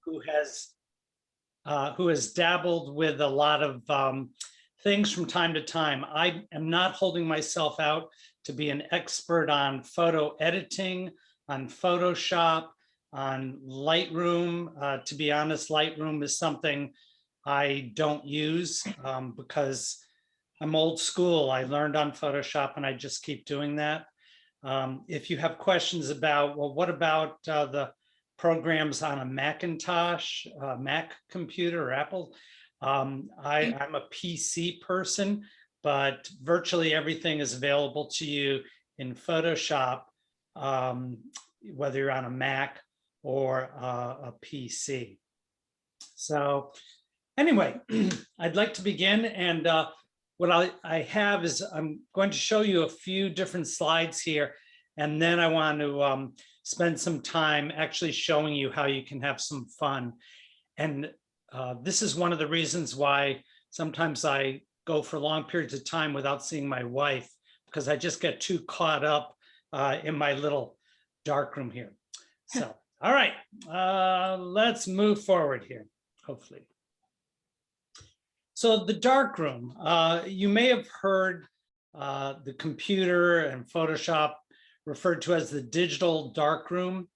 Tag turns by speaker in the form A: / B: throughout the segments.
A: who has dabbled with a lot of things from time to time. I am not holding myself out to be an expert on photo editing, on Photoshop, on Lightroom. To be honest, Lightroom is something I don't use because I'm old school. I learned on Photoshop and I just keep doing that. If you have questions about, well, what about the programs on a Macintosh, Mac computer or Apple? I'm a PC person, but virtually everything is available to you in Photoshop, whether you're on a Mac or a PC. So anyway, I'd like to begin, and what I have is I'm going to show you a few different slides here, and then I want to spend some time actually showing you how you can have some fun. And this is one of the reasons why sometimes I go for long periods of time without seeing my wife, because I just get too caught up in my little dark room here. So, all right, let's move forward here, hopefully. So the dark room, you may have heard the computer and Photoshop referred to as the digital dark room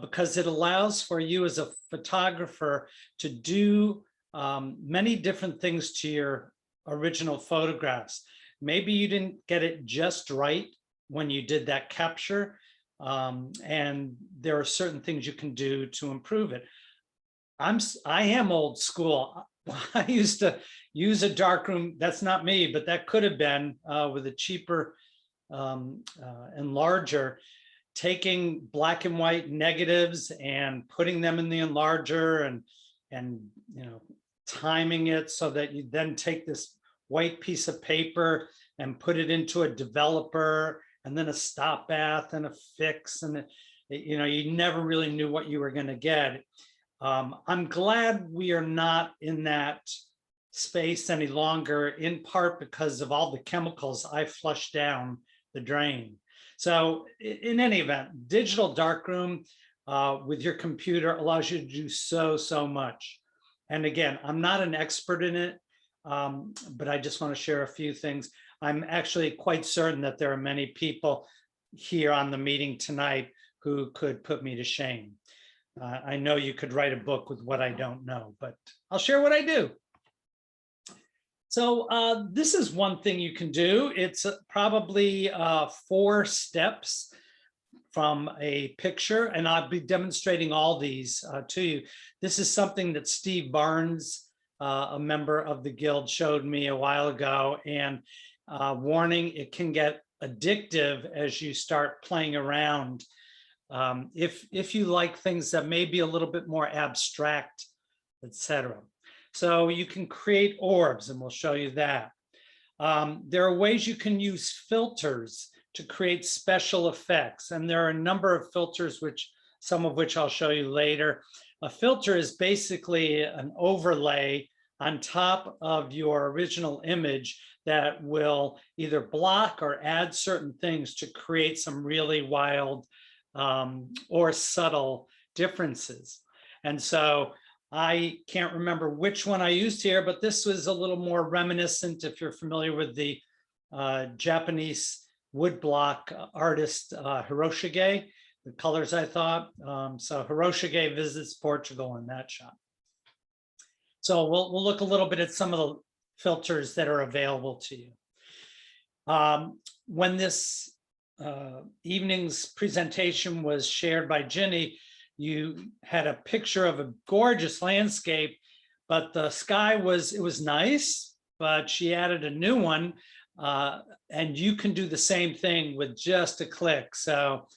A: because it allows for you as a photographer to do many different things to your original photographs. Maybe you didn't get it just right when you did that capture, and there are certain things you can do to improve it. I am old school. I used to use a darkroom. That's not me, but that could have been with a cheaper enlarger, taking black and white negatives and putting them in the enlarger and timing it so that you then take this white piece of paper and put it into a developer and then a stop bath and a fix, and you never really knew what you were going to get. I'm glad we are not in that space any longer, in part because of all the chemicals I flushed down the drain. So in any event, digital darkroom with your computer allows you to do so much. And again, I'm not an expert in it, but I just want to share a few things. I'm actually quite certain that there are many people here on the meeting tonight who could put me to shame. I know you could write a book with what I don't know, but I'll share what I do. So this is one thing you can do. It's probably 4 steps from a picture, and I'll be demonstrating all these to you. This is something that Steve Barnes, a member of the Guild, showed me a while ago, and warning, it can get addictive as you start playing around. If you like things that may be a little bit more abstract, etc. So you can create orbs, and we'll show you that. There are ways you can use filters to create special effects, and there are a number of filters, some of which I'll show you later. A filter is basically an overlay on top of your original image that will either block or add certain things to create some really wild or subtle differences. And so I can't remember which one I used here, but this was a little more reminiscent, if you're familiar with the Japanese woodblock artist Hiroshige, the colors I thought. So Hiroshige visits Portugal in that shot. So we'll look a little bit at some of the filters that are available to you. When this evening's presentation was shared by Ginny, you had a picture of a gorgeous landscape, but the sky was nice, but she added a new one, and you can do the same thing with just a click. So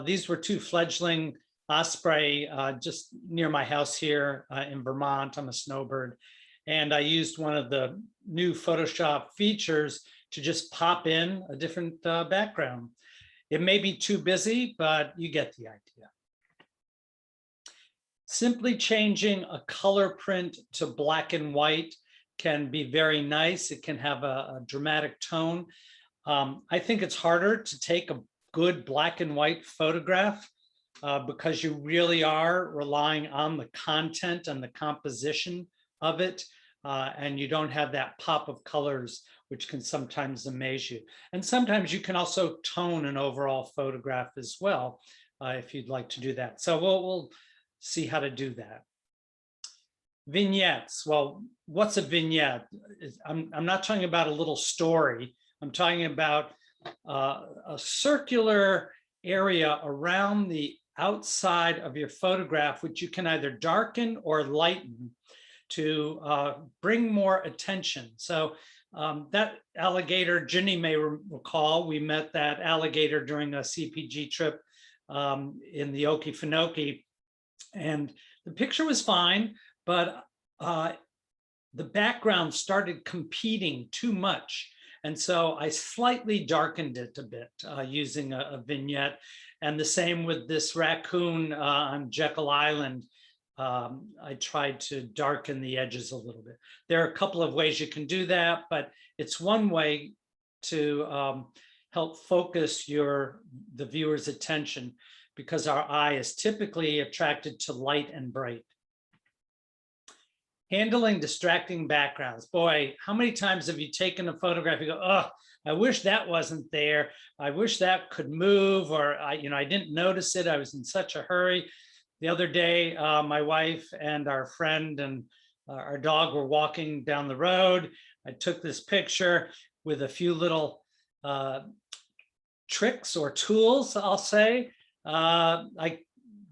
A: these were 2 fledgling osprey just near my house here in Vermont. I'm a snowbird, and I used one of the new Photoshop features to just pop in a different background. It may be too busy, but you get the idea. Simply changing a color print to black and white can be very nice. It can have a dramatic tone. I think it's harder to take a good black and white photograph because you really are relying on the content and the composition of it. And you don't have that pop of colors, which can sometimes amaze you. And sometimes you can also tone an overall photograph as well, if you'd like to do that. So we'll see how to do that. Vignettes. Well, what's a vignette? I'm not talking about a little story. I'm talking about a circular area around the outside of your photograph, which you can either darken or lighten to bring more attention. So that alligator, Ginny may recall, we met that alligator during a CPG trip in the Okefenokee, and the picture was fine, but the background started competing too much. And so I slightly darkened it a bit using a vignette. And the same with this raccoon on Jekyll Island. I tried to darken the edges a little bit. There are a couple of ways you can do that, but it's one way to help focus the viewer's attention, because our eye is typically attracted to light and bright. Handling distracting backgrounds. Boy, how many times have you taken a photograph, you go, oh, I wish that wasn't there. I wish that could move, or I didn't notice it. I was in such a hurry. The other day, my wife and our friend and our dog were walking down the road. I took this picture with a few little tricks or tools, I'll say. I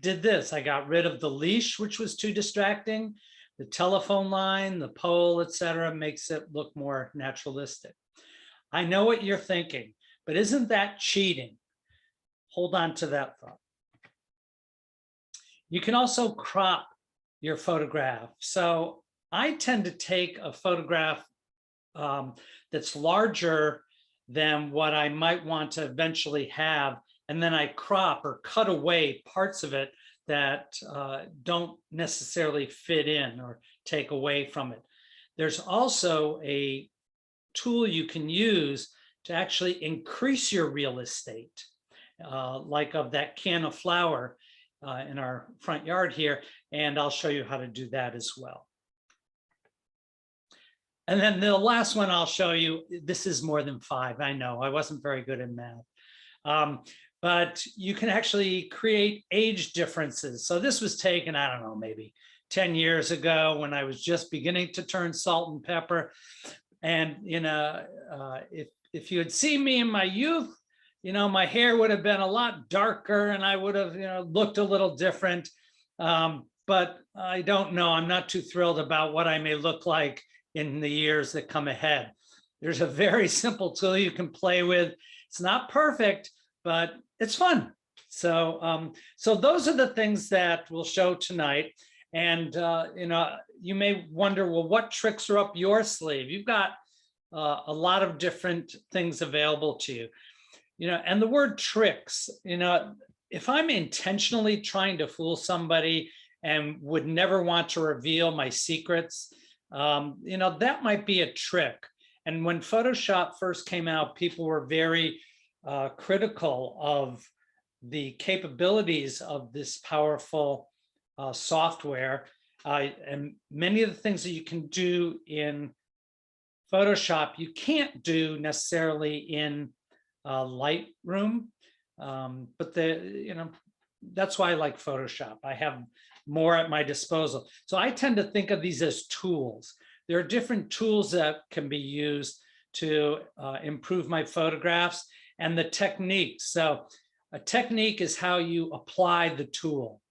A: did this. I got rid of the leash, which was too distracting. The telephone line, the pole, etc., makes it look more naturalistic. I know what you're thinking, but isn't that cheating? Hold on to that thought. You can also crop your photograph. So I tend to take a photograph that's larger than what I might want to eventually have, and then I crop or cut away parts of it that don't necessarily fit in or take away from it. There's also a tool you can use to actually increase your real estate, like of that can of flour in our front yard here, and I'll show you how to do that as well. And then the last one I'll show you, this is more than 5, I know, I wasn't very good at math. But you can actually create age differences. So this was taken, I don't know, maybe 10 years ago when I was just beginning to turn salt and pepper. And, if you had seen me in my youth, my hair would have been a lot darker and I would have, looked a little different. But I don't know, I'm not too thrilled about what I may look like in the years that come ahead. There's a very simple tool you can play with. It's not perfect, but it's fun. So, so those are the things that we'll show tonight. And, you may wonder, well, what tricks are up your sleeve? You've got a lot of different things available to you, and the word tricks, if I'm intentionally trying to fool somebody and would never want to reveal my secrets, that might be a trick. And when Photoshop first came out, people were very critical of the capabilities of this powerful software, and many of the things that you can do in Photoshop you can't do necessarily in Lightroom, but that's why I like Photoshop. I have more at my disposal, so I tend to think of these as tools. There are different tools that can be used to improve my photographs, and the techniques. So a technique is how you apply the tool.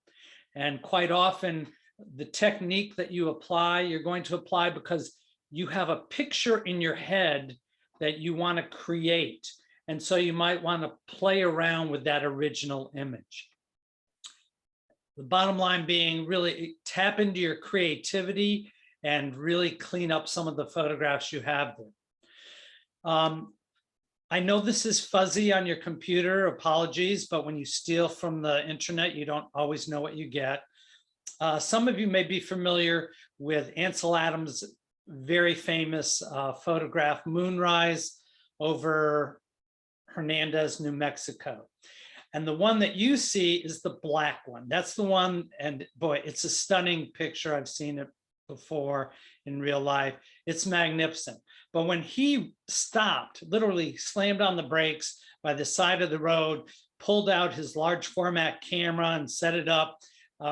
A: And quite often the technique that you apply, you're going to apply because you have a picture in your head that you want to create. And so you might want to play around with that original image. The bottom line being, really tap into your creativity and really clean up some of the photographs you have there. I know this is fuzzy on your computer, apologies, but when you steal from the internet, you don't always know what you get. Some of you may be familiar with Ansel Adams' very famous photograph, Moonrise over Hernandez, New Mexico. And the one that you see is the black one. That's the one, and boy, it's a stunning picture. I've seen it before in real life. It's magnificent. But when he stopped, literally slammed on the brakes by the side of the road, pulled out his large format camera and set it up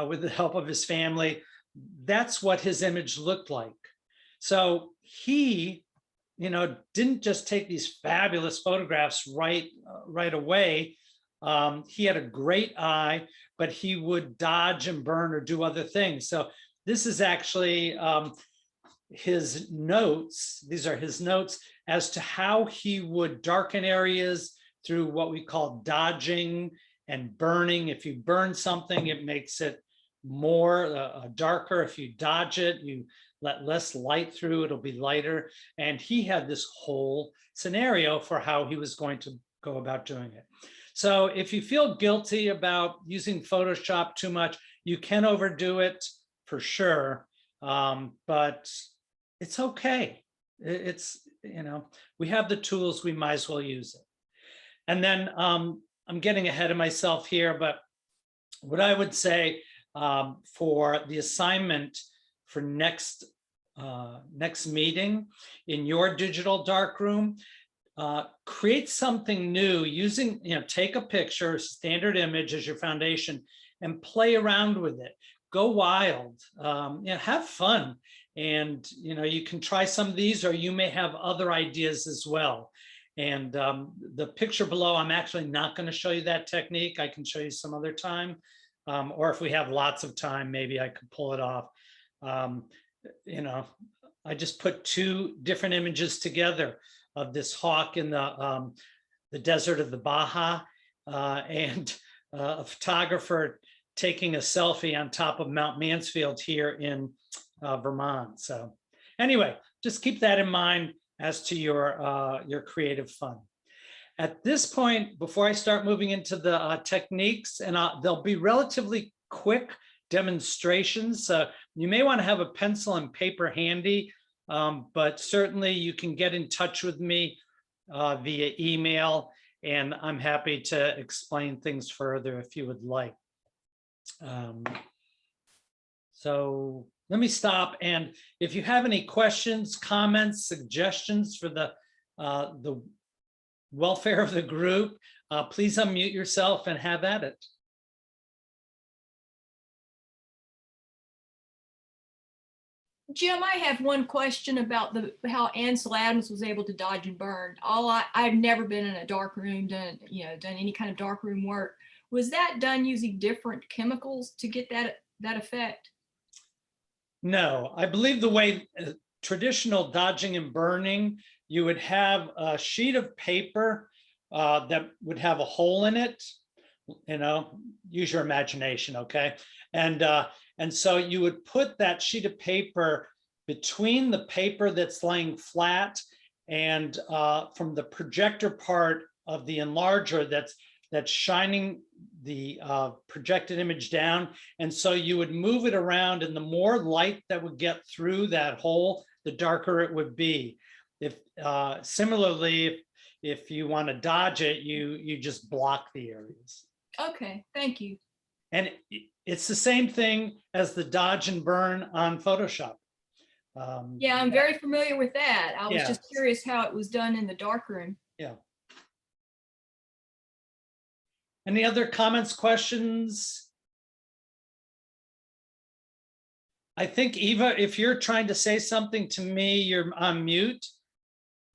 A: with the help of his family, that's what his image looked like. So he, didn't just take these fabulous photographs right away. He had a great eye, but he would dodge and burn or do other things. So this is actually his notes. These are his notes as to how he would darken areas through what we call dodging and burning. If you burn something, it makes it more darker. If you dodge it, you let less light through, it'll be lighter. And he had this whole scenario for how he was going to go about doing it. So if you feel guilty about using Photoshop too much, you can overdo it for sure, but it's okay. It's, we have the tools, we might as well use it. And then I'm getting ahead of myself here, but what I would say for the assignment for next meeting in your digital darkroom, create something new using, take a picture, standard image as your foundation, and play around with it. Go wild, have fun. And, you can try some of these, or you may have other ideas as well. And the picture below, I'm actually not going to show you that technique. I can show you some other time. Or if we have lots of time, maybe I could pull it off. I just put two different images together of this hawk in the desert of the Baja and a photographer taking a selfie on top of Mount Mansfield here in Vermont. So anyway, just keep that in mind as to your creative fun. At this point, before I start moving into the techniques, and they'll be relatively quick demonstrations. You may want to have a pencil and paper handy, but certainly you can get in touch with me via email, and I'm happy to explain things further if you would like. So let me stop, and if you have any questions, comments, suggestions for the welfare of the group, please unmute yourself and have at it.
B: Jim, I have one question about how Ansel Adams was able to dodge and burn. I've never been in a dark room, done any kind of dark room work. Was that done using different chemicals to get that effect?
A: No, I believe the way traditional dodging and burning, you would have a sheet of paper that would have a hole in it. Use your imagination, okay? And so you would put that sheet of paper between the paper that's laying flat and from the projector part of the enlarger that's shining the projected image down. And so you would move it around, and the more light that would get through that hole, the darker it would be. Similarly, if you want to dodge it, you just block the areas.
B: Okay, thank you.
A: And it's the same thing as the dodge and burn on Photoshop.
B: Yeah, I'm very familiar with that. I was just curious how it was done in the darkroom.
A: Yeah. Any other comments, questions? I think, Eva, if you're trying to say something to me, you're on mute.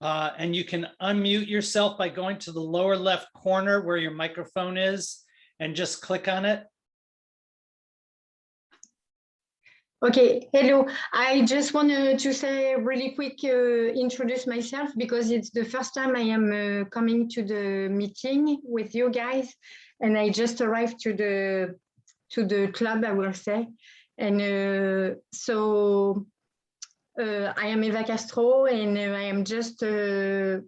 A: And you can unmute yourself by going to the lower left corner where your microphone is and just click on it.
C: Okay, hello. I just wanted to say really quick, introduce myself, because it's the first time I am coming to the meeting with you guys, and I just arrived to the club, I will say. And so I am Eva Castro, and I am just Sherry,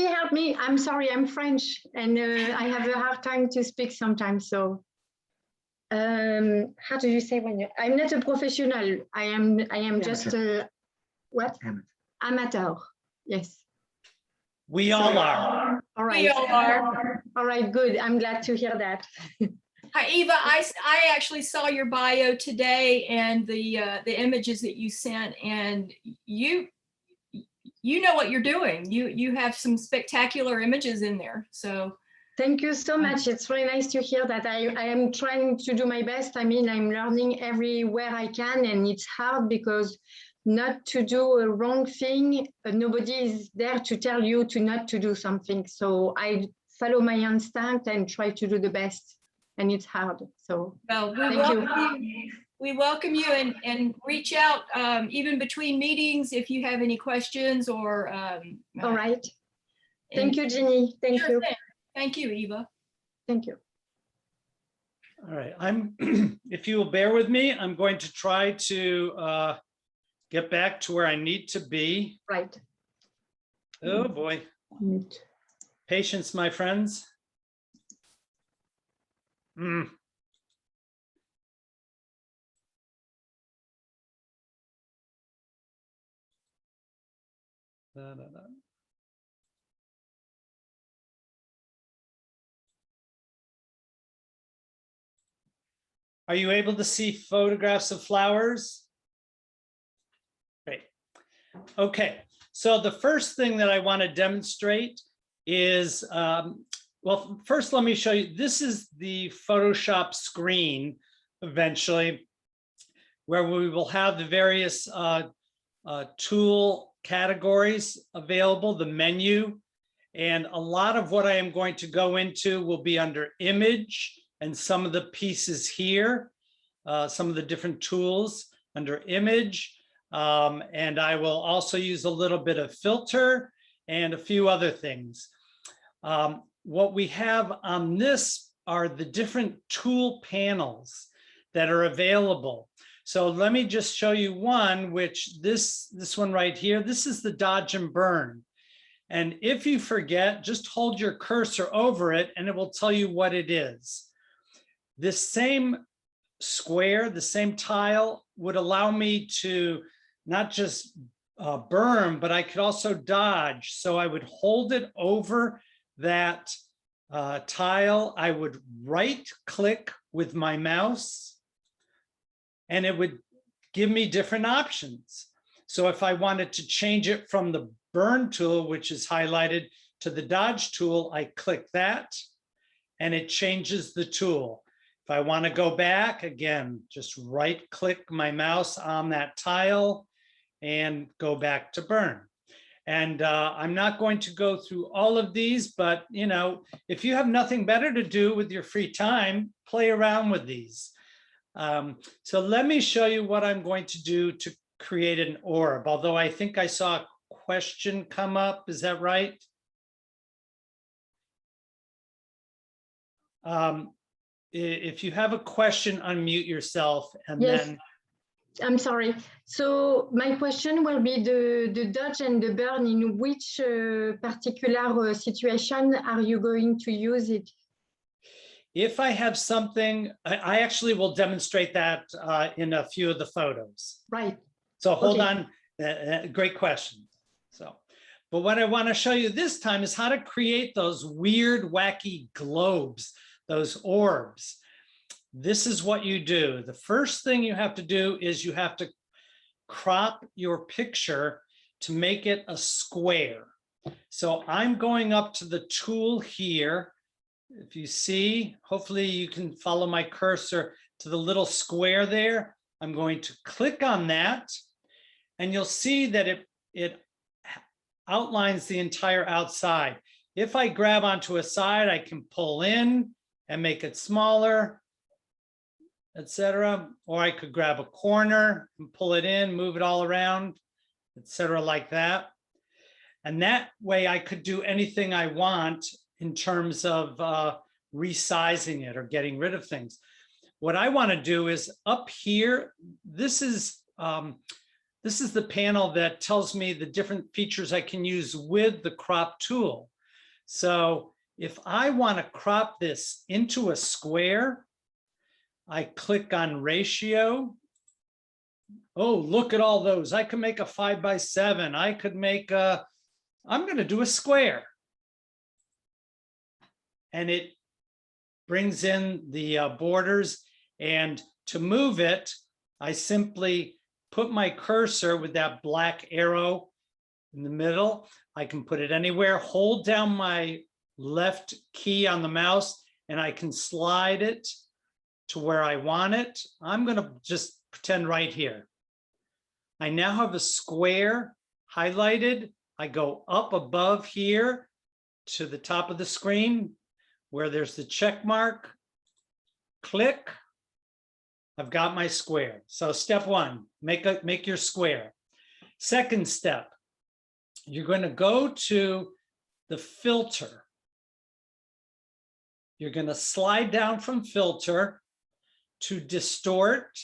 C: help me. I'm sorry, I'm French, and I have a hard time to speak sometimes. So how do you say when I'm not a professional? I am just what? Amateur. Yes.
A: We all are.
C: All right.
B: We all are.
C: All right, good. I'm glad to hear that.
B: Hi, Eva. I actually saw your bio today and the images that you sent, and you know what you're doing. You have some spectacular images in there. So
C: Thank you so much. It's really nice to hear that. I am trying to do my best. I mean, I'm learning everywhere I can, and it's hard because not to do a wrong thing, nobody is there to tell you to not to do something. So I follow my instinct and try to do the best, and it's hard. So
B: well,
C: thank you.
B: we welcome you and reach out even between meetings if you have any questions or.
C: All right. Thank you, Jeannie. Thank
B: Sure
C: you.
B: thing. Thank you, Eva.
C: Thank you.
A: All right, if you will bear with me, I'm going to try to get back to where I need to be.
C: Right.
A: Oh boy. Patience, my friends. Da, da, da. Are you able to see photographs of flowers? Great. Okay, so the first thing that I want to demonstrate is, well, first let me show you, this is the Photoshop screen eventually, where we will have the various tool categories available, the menu, and a lot of what I am going to go into will be under image and some of the pieces here, some of the different tools under image. And I will also use a little bit of filter and a few other things. What we have on this are the different tool panels that are available. So let me just show you one, which this one right here, this is the dodge and burn. And if you forget, just hold your cursor over it and it will tell you what it is. This same square, the same tile would allow me to not just burn, but I could also dodge. So I would hold it over that tile. I would right click with my mouse and it would give me different options. So if I wanted to change it from the burn tool, which is highlighted, to the dodge tool, I click that and it changes the tool. If I want to go back, again, just right click my mouse on that tile and go back to burn. And I'm not going to go through all of these, but you know, if you have nothing better to do with your free time, play around with these. So let me show you what I'm going to do to create an orb, although I think I saw a question come up. Is that right? If you have a question, unmute yourself and
C: yes.
A: then.
C: I'm sorry. So my question will be the dodge and the burn. In which particular situation are you going to use it?
A: If I have something, I actually will demonstrate that in a few of the photos.
C: Right.
A: So hold on, great question. So, but what I want to show you this time is how to create those weird, wacky globes, those orbs. This is what you do. The first thing you have to do is you have to crop your picture to make it a square. So I'm going up to the tool here. If you see, hopefully you can follow my cursor to the little square there. I'm going to click on that and you'll see that it outlines the entire outside. If I grab onto a side, I can pull in and make it smaller, etc. Or I could grab a corner and pull it in, move it all around, etc. like that. And that way I could do anything I want in terms of resizing it or getting rid of things. What I want to do is up here, this is the panel that tells me the different features I can use with the crop tool. So if I want to crop this into a square, I click on ratio. Oh, look at all those. I could make a 5 by 7. I could make a I'm going to do a square. And it brings in the borders. And to move it, I simply put my cursor with that black arrow in the middle. I can put it anywhere, hold down my left key on the mouse, and I can slide it to where I want it. I'm going to just pretend right here. I now have a square highlighted. I go up above here to the top of the screen where there's the check mark. Click. I've got my square. So step one, make your square. Second step, you're going to go to the filter. You're going to slide down from filter to distort.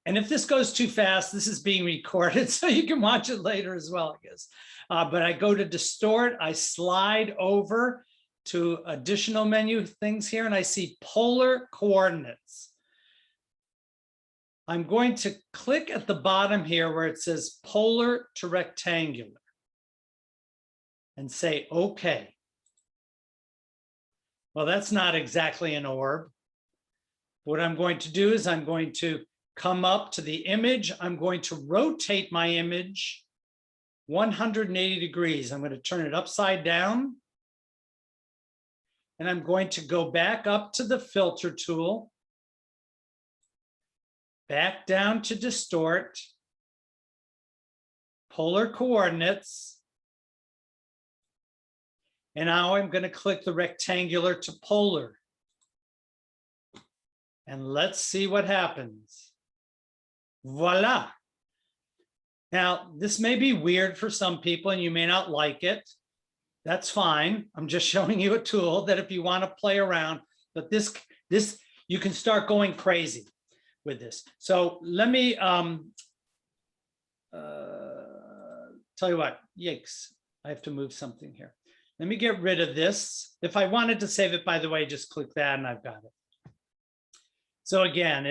A: And if this goes too fast, this is being recorded, so you can watch it later as well, I guess. But I go to distort, I slide over to additional menu things here, and I see polar coordinates. I'm going to click at the bottom here where it says polar to rectangular and say, okay. Well, that's not exactly an orb. What I'm going to do is I'm going to come up to the image. I'm going to rotate my image 180 degrees. I'm going to turn it upside down. And I'm going to go back up to the filter tool, back down to distort, polar coordinates. And now I'm going to click the rectangular to polar. And let's see what happens. Voila. Now, this may be weird for some people and you may not like it. That's fine. I'm just showing you a tool that if you want to play around, but this you can start going crazy with this. So let me tell you what, yikes, I have to move something here. Let me get rid of this. If I wanted to save it, by the way, just click that and I've got it. So again,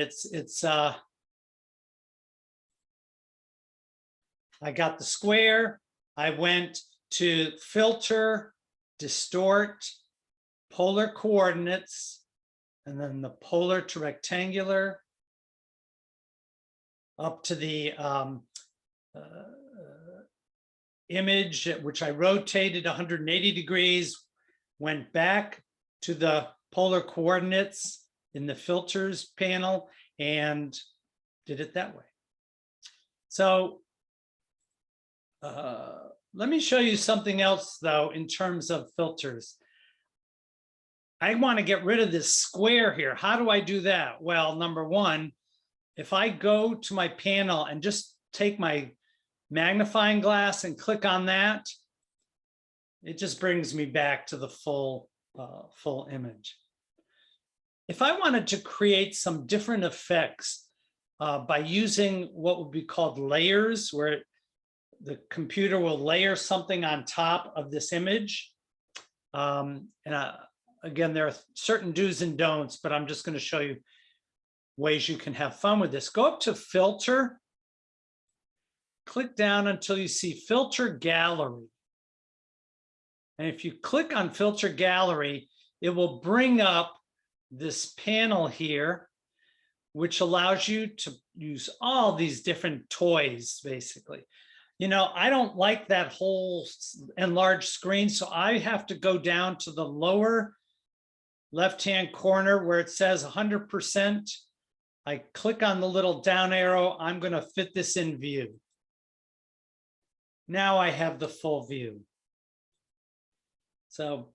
A: I got the square. I went to filter, distort, polar coordinates, and then the polar to rectangular, up to the image, which I rotated 180 degrees, went back to the polar coordinates in the filters panel and did it that way. So let me show you something else though, in terms of filters. I want to get rid of this square here. How do I do that? Well, number one, if I go to my panel and just take my magnifying glass and click on that, it just brings me back to the full image. If I wanted to create some different effects by using what would be called layers, where the computer will layer something on top of this image. Again, there are certain do's and don'ts, but I'm just going to show you ways you can have fun with this. Go up to filter, click down until you see filter gallery. And if you click on filter gallery, it will bring up this panel here, which allows you to use all these different toys, basically. You know, I don't like that whole enlarged screen, so I have to go down to the lower left-hand corner where it says 100%. I click on the little down arrow. I'm going to fit this in view. Now I have the full view. So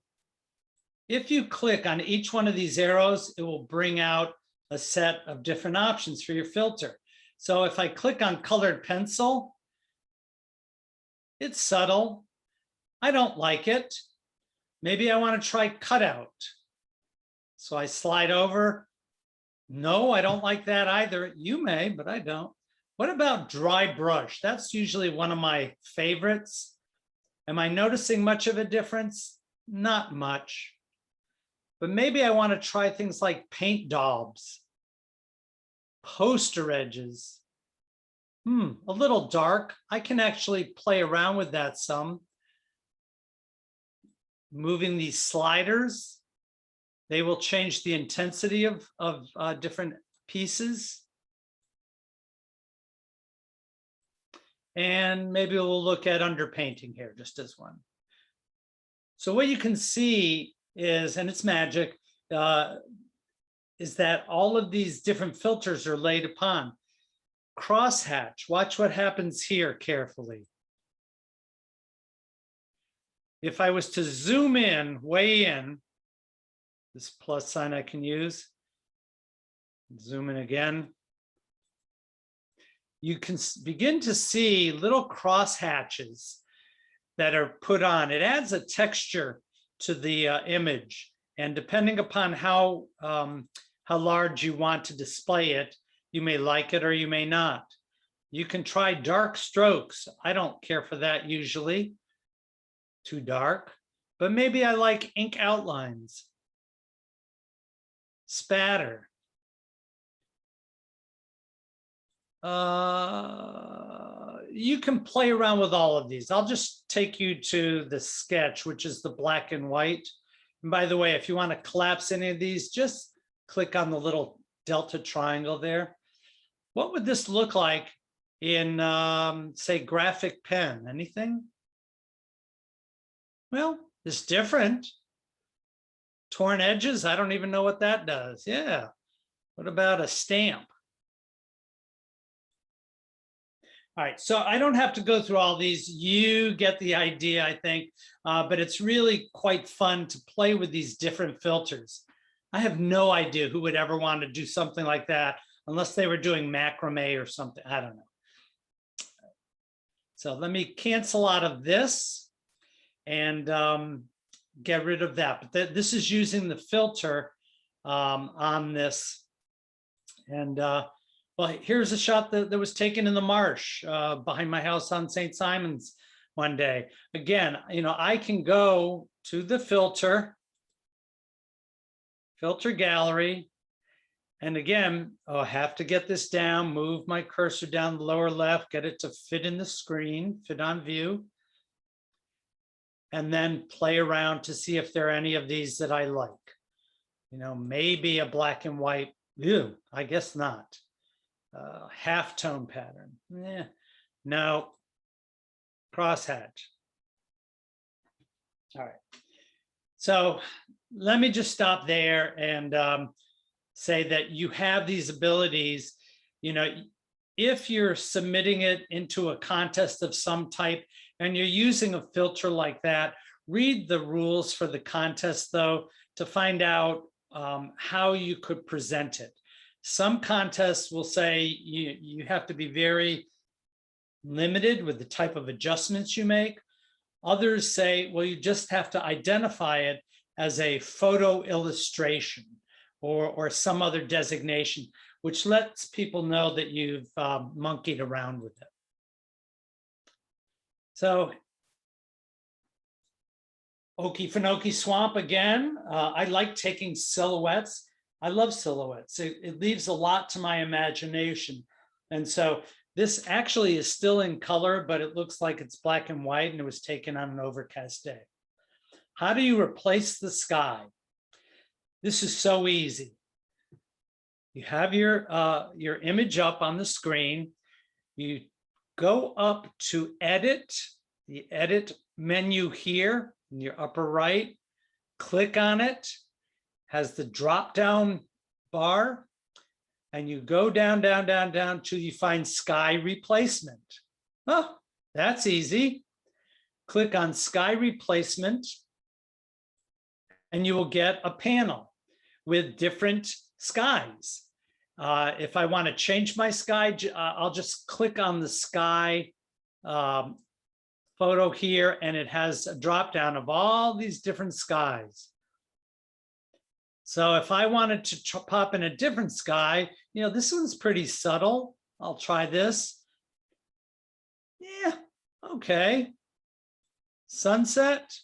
A: if you click on each one of these arrows, it will bring out a set of different options for your filter. So if I click on colored pencil, it's subtle. I don't like it. Maybe I want to try cutout. So I slide over. No, I don't like that either. You may, but I don't. What about dry brush? That's usually one of my favorites. Am I noticing much of a difference? Not much. But maybe I want to try things like paint daubs, poster edges. a little dark. I can actually play around with that some. Moving these sliders, they will change the intensity of different pieces. And maybe we'll look at underpainting here just as one. So what you can see is, and it's magic, is that all of these different filters are laid upon. Crosshatch, watch what happens here carefully. If I was to zoom in, way in, this plus sign I can use, zoom in again, you can begin to see little cross hatches that are put on. It adds a texture to the image, and depending upon how large you want to display it, you may like it or you may not. You can try dark strokes. I don't care for that usually, too dark, but maybe I like ink outlines, spatter. You can play around with all of these. I'll just take you to the sketch, which is the black and white. And by the way, if you want to collapse any of these, just click on the little delta triangle there. What would this look like in, say, graphic pen? Anything? Well, it's different. Torn edges, I don't even know what that does. Yeah. What about a stamp? All right, so I don't have to go through all these. You get the idea, I think, but it's really quite fun to play with these different filters. I have no idea who would ever want to do something like that unless they were doing macrame or something. I don't know. So let me cancel out of this and get rid of that. But this is using the filter on this. And well, here's a shot that was taken in the marsh behind my house on St. Simon's one day. Again, you know, I can go to the filter gallery. And again, I have to get this down, move my cursor down the lower left, get it to fit in the screen, fit on view. And then play around to see if there are any of these that I like. You know, maybe a black and white. Ew, I guess not. Halftone pattern. No. Crosshatch. All right. So let me just stop there and say that you have these abilities. You know, if you're submitting it into a contest of some type and you're using a filter like that, read the rules for the contest, though, to find out how you could present it. Some contests will say you have to be very limited with the type of adjustments you make. Others say, well, you just have to identify it as a photo illustration or some other designation, which lets people know that you've monkeyed around with it. So Okefenokee Swamp again. I like taking silhouettes. I love silhouettes. It leaves a lot to my imagination. And so this actually is still in color, but it looks like it's black and white and it was taken on an overcast day. How do you replace the sky? This is so easy. You have your image up on the screen. You go up to edit, the edit menu here in your upper right, click on it, has the drop down bar, and you go down, down, down, down till you find sky replacement. Oh, that's easy. Click on sky replacement and you will get a panel with different skies. If I want to change my sky, I'll just click on the sky photo here, and it has a drop down of all these different skies. So if I wanted to pop in a different sky, you know, this one's pretty subtle. I'll try this. Yeah, okay. Sunset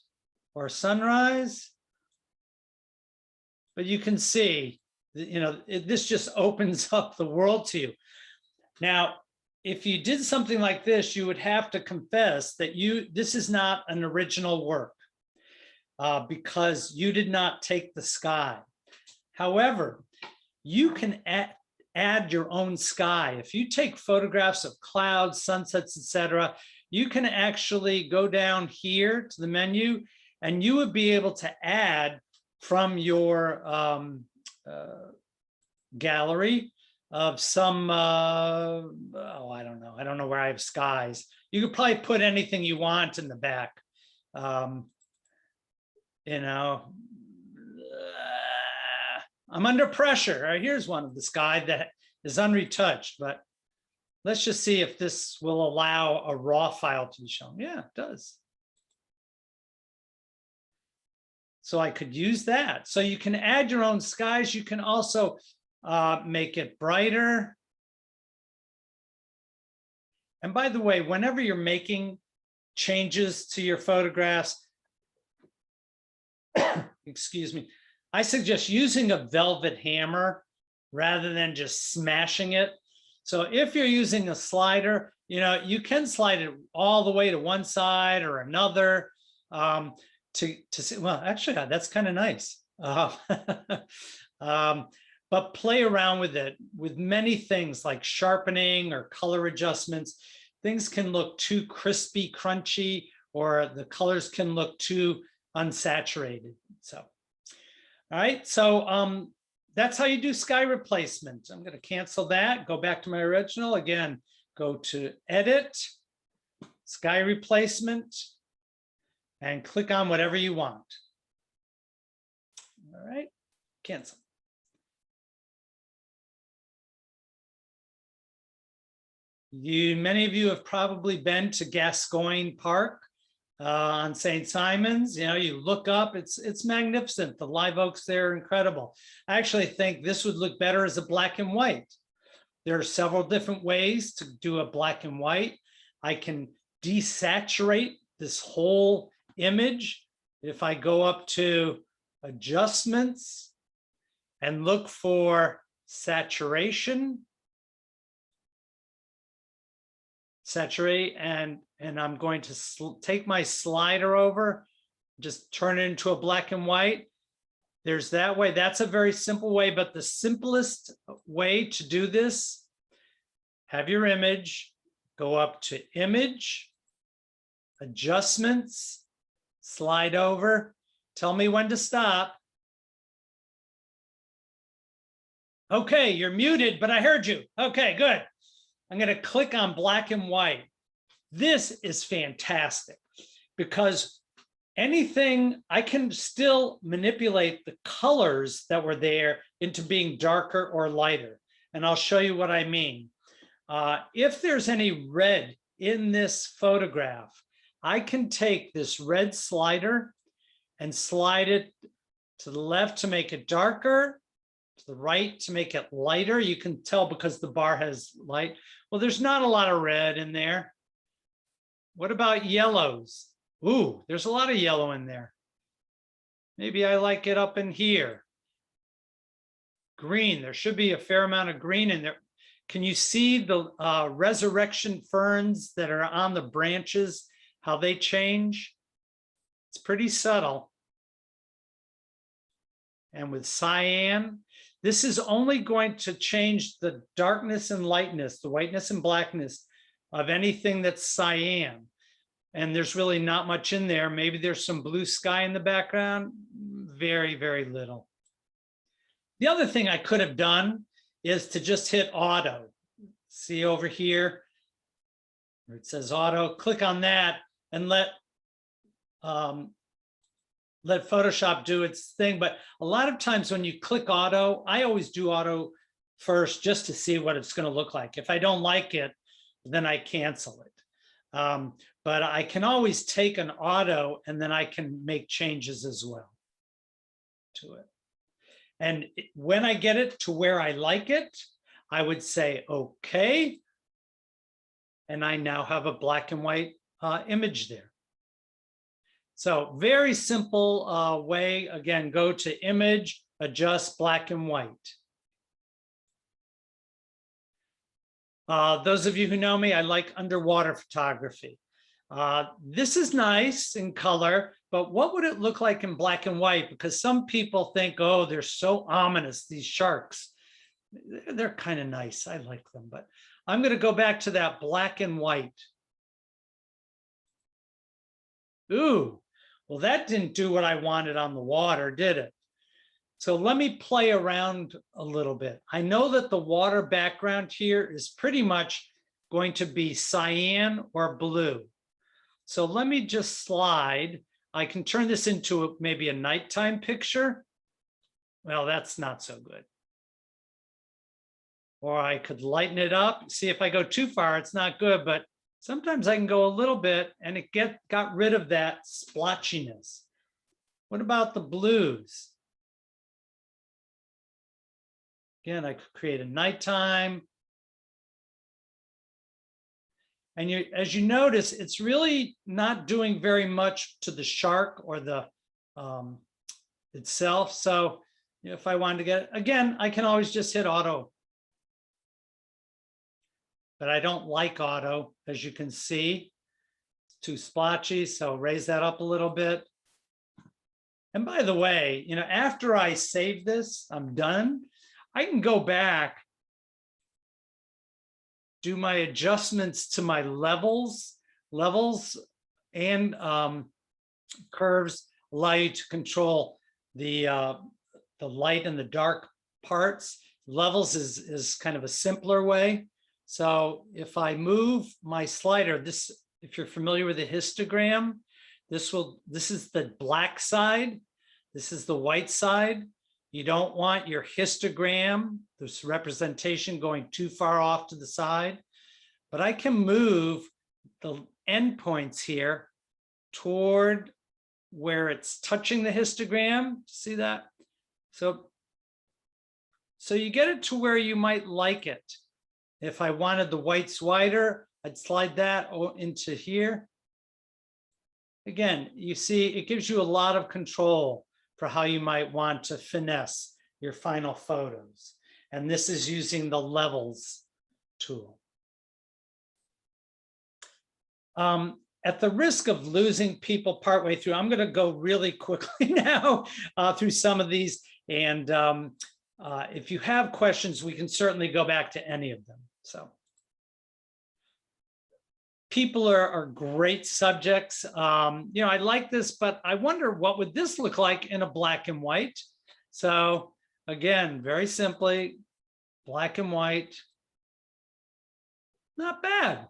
A: or sunrise. But you can see, you know, this just opens up the world to you. Now, if you did something like this, you would have to confess that this is not an original work because you did not take the sky. However, you can add your own sky. If you take photographs of clouds, sunsets, etc., you can actually go down here to the menu and you would be able to add from your gallery of some, oh, I don't know where I have skies. You could probably put anything you want in the back. You know, I'm under pressure. Here's one of the sky that is unretouched, but let's just see if this will allow a raw file to be shown. Yeah, it does. So I could use that. So you can add your own skies. You can also make it brighter. And by the way, whenever you're making changes to your photographs, excuse me, I suggest using a velvet hammer rather than just smashing it. So if you're using a slider, you know, you can slide it all the way to one side or another to see, well, actually, that's kind of nice. But play around with it with many things like sharpening or color adjustments. Things can look too crispy, crunchy, or the colors can look too unsaturated. So, all right. So that's how you do sky replacement. I'm going to cancel that. Go back to my original again. Go to Edit, Sky Replacement, and click on whatever you want. All right. Cancel. Many of you have probably been to Gascoigne Park on St. Simon's. You know, you look up, it's magnificent. The live oaks there are incredible. I actually think this would look better as a black and white. There are several different ways to do a black and white. I can desaturate this whole image. If I go up to adjustments and look for saturation, saturate, and I'm going to take my slider over, just turn it into a black and white. There's that way. That's a very simple way, but the simplest way to do this, have your image, go up to Image, Adjustments, slide over, tell me when to stop. Okay, you're muted, but I heard you. Okay, good. I'm going to click on black and white. This is fantastic because anything, I can still manipulate the colors that were there into being darker or lighter. And I'll show you what I mean. If there's any red in this photograph, I can take this red slider and slide it to the left to make it darker, to the right to make it lighter. You can tell because the bar has light. Well, there's not a lot of red in there. What about yellows? Ooh, there's a lot of yellow in there. Maybe I like it up in here. Green, there should be a fair amount of green in there. Can you see the resurrection ferns that are on the branches, how they change? It's pretty subtle. And with cyan, this is only going to change the darkness and lightness, the whiteness and blackness of anything that's cyan. And there's really not much in there. Maybe there's some blue sky in the background. Very, very little. The other thing I could have done is to just hit auto. See over here where it says auto, click on that and let Photoshop do its thing. But a lot of times when you click auto, I always do auto first just to see what it's going to look like. If I don't like it, then I cancel it. But I can always take an auto and then I can make changes as well to it. And when I get it to where I like it, I would say, okay. And I now have a black and white image there. So very simple way. Again, go to Image, Adjust, Black and White. Those of you who know me, I like underwater photography. This is nice in color, but what would it look like in black and white? Because some people think, oh, they're so ominous, these sharks. They're kind of nice. I like them, but I'm going to go back to that black and white. Ooh, well, that didn't do what I wanted on the water, did it? So let me play around a little bit. I know that the water background here is pretty much going to be cyan or blue. So let me just slide. I can turn this into maybe a nighttime picture. Well, that's not so good. Or I could lighten it up. See, if I go too far, it's not good, but sometimes I can go a little bit and it got rid of that splotchiness. What about the blues? Again, I could create a nighttime. And as you notice, it's really not doing very much to the shark or the itself. So if I wanted to get, again, I can always just hit auto. But I don't like auto, as you can see. It's too splotchy, so raise that up a little bit. And by the way, after I save this, I'm done. I can go back, do my adjustments to my levels and curves, light, control the light and the dark parts. Levels is kind of a simpler way. So if I move my slider, this, if you're familiar with the histogram, this is the black side. This is the white side. You don't want your histogram, this representation, going too far off to the side, but I can move the endpoints here toward where it's touching the histogram. See that? So you get it to where you might like it. If I wanted the whites wider, I'd slide that into here. Again, you see, it gives you a lot of control for how you might want to finesse your final photos. And this is using the levels tool. At the risk of losing people partway through, I'm going to go really quickly now through some of these. And if you have questions, we can certainly go back to any of them. So people are great subjects. I like this, but I wonder what would this look like in a black and white. So again, very simply, black and white, not bad.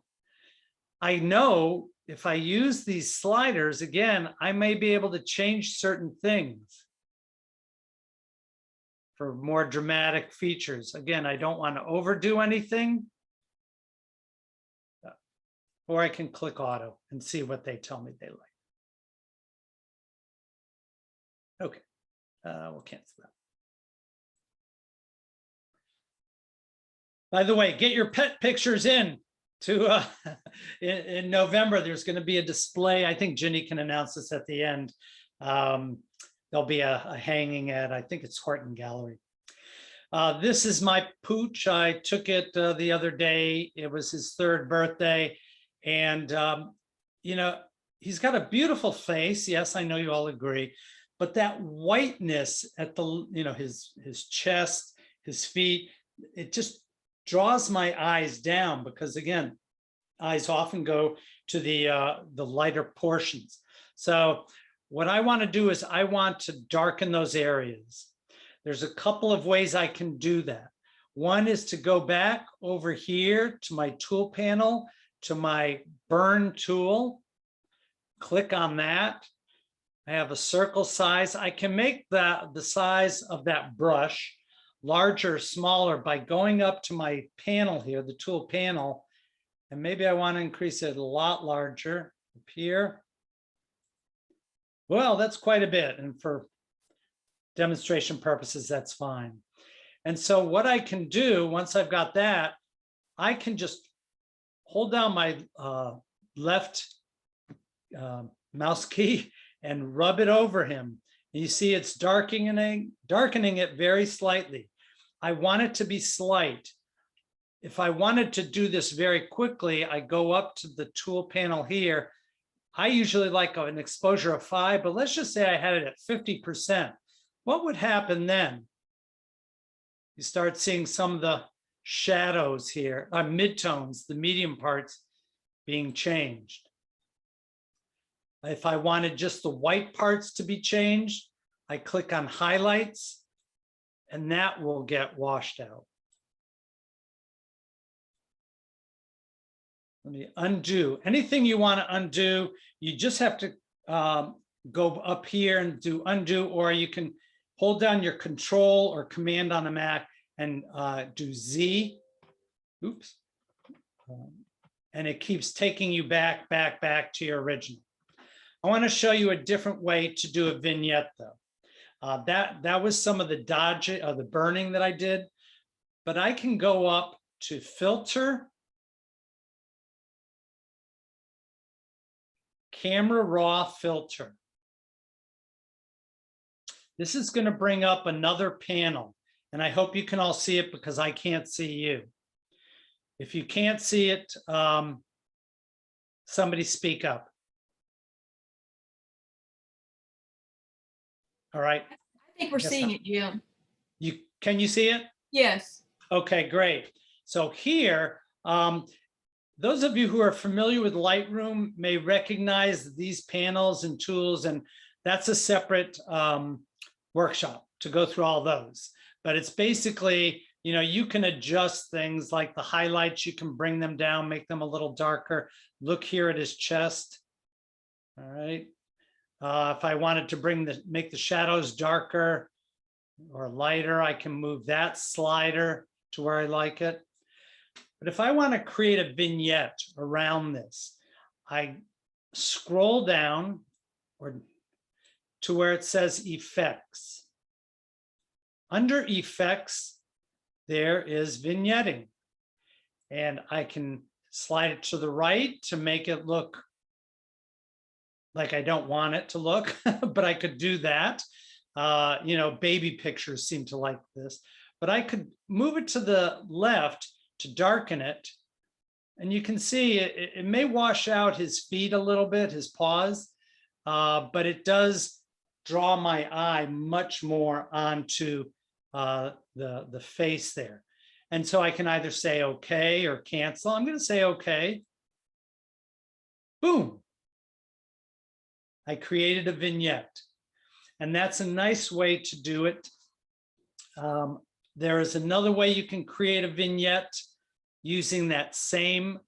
A: I know if I use these sliders, again, I may be able to change certain things for more dramatic features. Again, I don't want to overdo anything. Or I can click auto and see what they tell me they like. Okay, we'll cancel that. By the way, get your pet pictures in to in November. There's going to be a display. I think Ginny can announce this at the end. There'll be a hanging at, I think it's Horton Gallery. This is my pooch. I took it the other day. It was his 3rd birthday. And, he's got a beautiful face. Yes, I know you all agree. But that whiteness at the, his chest, his feet, it just draws my eyes down because, again, eyes often go to the lighter portions. So what I want to do is I want to darken those areas. There's a couple of ways I can do that. One is to go back over here to my tool panel, to my burn tool, click on that. I have a circle size. I can make the size of that brush larger or smaller by going up to my panel here, the tool panel, and maybe I want to increase it a lot larger up here. Well, that's quite a bit, and for demonstration purposes, that's fine. And so what I can do once I've got that, I can just hold down my left mouse key and rub it over him. And you see it's darkening it very slightly. I want it to be slight. if I wanted to do this very quickly, I go up to the tool panel here. I usually like an exposure of 5, but let's just say I had it at 50%. What would happen then? You start seeing some of the shadows here, midtones, the medium parts being changed. If I wanted just the white parts to be changed, I click on highlights and that will get washed out. Let me undo. Anything you want to undo, you just have to go up here and do undo, or you can hold down your control or command on a Mac and do Z. Oops. And it keeps taking you back to your original. I want to show you a different way to do a vignette though. That was some of the dodging of the burning that I did, but I can go up to filter, camera raw filter. This is going to bring up another panel, and I hope you can all see it because I can't see you. If you can't see it, somebody speak up. All right.
B: I think we're seeing it, Jim.
A: Can you see it?
B: Yes.
A: Okay, great. So here, those of you who are familiar with Lightroom may recognize these panels and tools, and that's a separate workshop to go through all those. But it's basically, you know, you can adjust things like the highlights, you can bring them down, make them a little darker. Look here at his chest. All right. If I wanted to make the shadows darker or lighter, I can move that slider to where I like it. But if I want to create a vignette around this, I scroll down or to where it says effects. Under effects, there is vignetting. And I can slide it to the right to make it look like I don't want it to look, but I could do that. You know, baby pictures seem to like this, but I could move it to the left to darken it. And you can see it may wash out his feet a little bit, his paws, but it does draw my eye much more onto the face there. And so I can either say okay or cancel. I'm going to say okay. Boom. I created a vignette, and that's a nice way to do it. There is another way you can create a vignette using that same